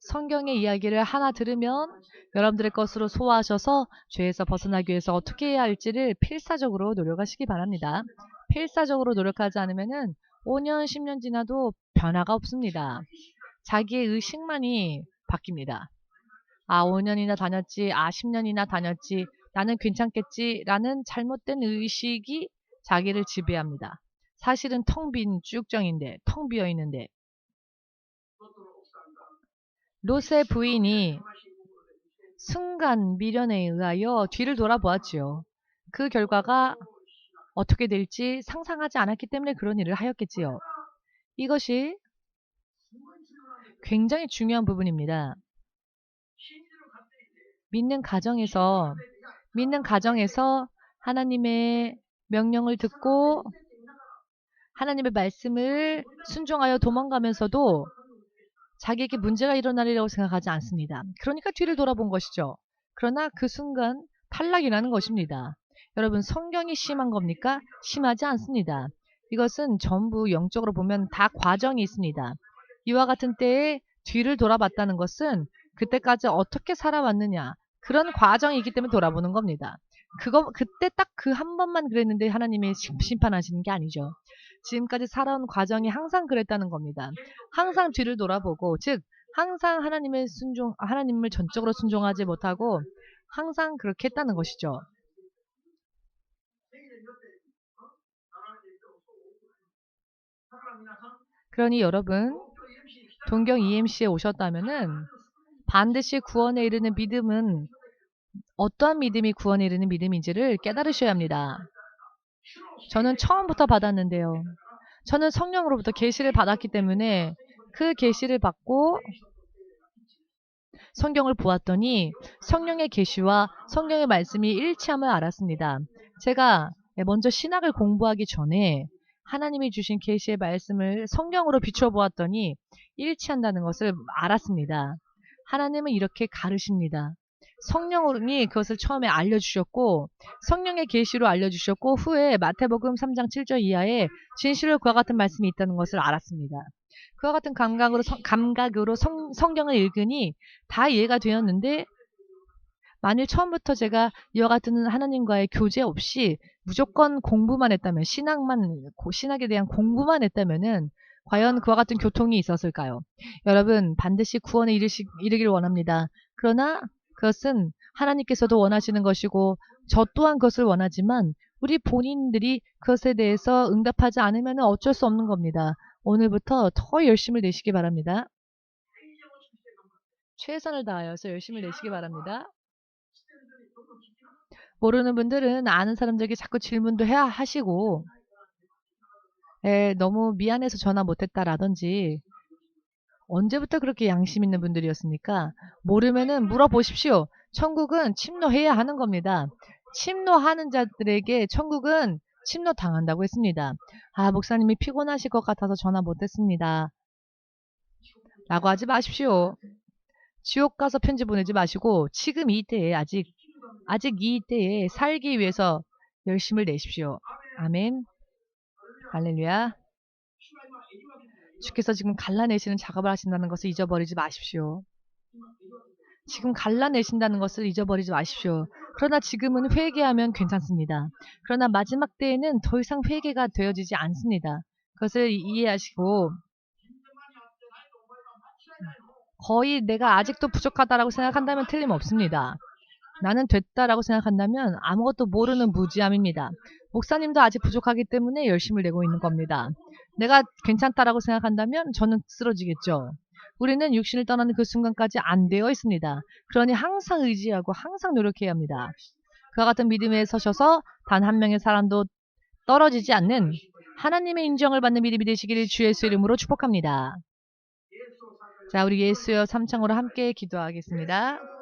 성경의 이야기를 하나 들으면 여러분들의 것으로 소화하셔서 죄에서 벗어나기 위해서 어떻게 해야 할지를 필사적으로 노력하시기 바랍니다. 필사적으로 노력하지 않으면 5년, 10년 지나도 변화가 없습니다. 자기의 의식만이 바뀝니다. 5년이나 다녔지, 10년이나 다녔지, 나는 괜찮겠지 라는 잘못된 의식이 자기를 지배합니다. 사실은 텅 빈 쭉정인데, 텅 비어 있는데, 롯의 부인이 순간 미련에 의하여 뒤를 돌아보았지요. 그 결과가 어떻게 될지 상상하지 않았기 때문에 그런 일을 하였겠지요. 이것이 굉장히 중요한 부분입니다. 믿는 가정에서 하나님의 명령을 듣고 하나님의 말씀을 순종하여 도망가면서도 자기에게 문제가 일어나리라고 생각하지 않습니다. 그러니까 뒤를 돌아본 것이죠. 그러나 그 순간 탈락이 나는 것입니다. 여러분, 성경이 심한 겁니까? 심하지 않습니다. 이것은 전부 영적으로 보면 다 과정이 있습니다. 이와 같은 때에 뒤를 돌아봤다는 것은 그때까지 어떻게 살아왔느냐, 그런 과정이 있기 때문에 돌아보는 겁니다. 그때 딱 그 한 번만 그랬는데 하나님이 심판하시는 게 아니죠. 지금까지 살아온 과정이 항상 그랬다는 겁니다. 항상 뒤를 돌아보고, 즉 항상 하나님을 전적으로 순종하지 못하고 항상 그렇게 했다는 것이죠. 그러니 여러분, 동경 EMC에 오셨다면은 반드시 구원에 이르는 믿음은 어떠한 믿음이 구원에 이르는 믿음인지를 깨달으셔야 합니다. 저는 처음부터 받았는데요. 저는 성령으로부터 계시를 받았기 때문에 그 계시를 받고 성경을 보았더니 성령의 계시와 성경의 말씀이 일치함을 알았습니다. 제가 먼저 신학을 공부하기 전에 하나님이 주신 계시의 말씀을 성경으로 비춰보았더니 일치한다는 것을 알았습니다. 하나님은 이렇게 가르십니다. 성령이 그것을 처음에 알려주셨고 성령의 계시로 알려주셨고 후에 마태복음 3장 7절 이하에 진실로 그와 같은 말씀이 있다는 것을 알았습니다. 그와 같은 감각으로 성경을 읽으니 다 이해가 되었는데 만일 처음부터 제가 이와 같은 하나님과의 교제 없이 무조건 공부만 했다면 신학에 대한 공부만 했다면은 과연 그와 같은 교통이 있었을까요? 여러분 반드시 구원에 이르기를 원합니다. 그러나 그것은 하나님께서도 원하시는 것이고 저 또한 그것을 원하지만 우리 본인들이 그것에 대해서 응답하지 않으면 어쩔 수 없는 겁니다. 오늘부터 더 열심을 내시기 바랍니다. 최선을 다하여서 열심을 내시기 바랍니다. 모르는 분들은 아는 사람들에게 자꾸 질문도 해야 하시고 너무 미안해서 전화 못했다라든지 언제부터 그렇게 양심 있는 분들이었습니까? 모르면은 물어보십시오. 천국은 침노해야 하는 겁니다. 침노하는 자들에게 천국은 침노당한다고 했습니다. 목사님이 피곤하실 것 같아서 전화 못했습니다. 라고 하지 마십시오. 지옥 가서 편지 보내지 마시고 지금 이 때에 아직 이 때에 살기 위해서 열심을 내십시오. 아멘. 할렐루야. 주께서 지금 갈라내시는 작업을 하신다는 것을 잊어버리지 마십시오. 지금 갈라내신다는 것을 잊어버리지 마십시오. 그러나 지금은 회개하면 괜찮습니다. 그러나 마지막 때에는 더 이상 회개가 되어지지 않습니다. 그것을 이해하시고 거의 내가 아직도 부족하다라고 생각한다면 틀림없습니다. 나는 됐다라고 생각한다면 아무것도 모르는 무지함입니다. 목사님도 아직 부족하기 때문에 열심을 내고 있는 겁니다. 내가 괜찮다라고 생각한다면 저는 쓰러지겠죠. 우리는 육신을 떠나는 그 순간까지 안 되어 있습니다. 그러니 항상 의지하고 항상 노력해야 합니다. 그와 같은 믿음에 서셔서 단 한 명의 사람도 떨어지지 않는 하나님의 인정을 받는 믿음이 되시기를 주 예수 이름으로 축복합니다. 자, 우리 예수여 삼창으로 함께 기도하겠습니다.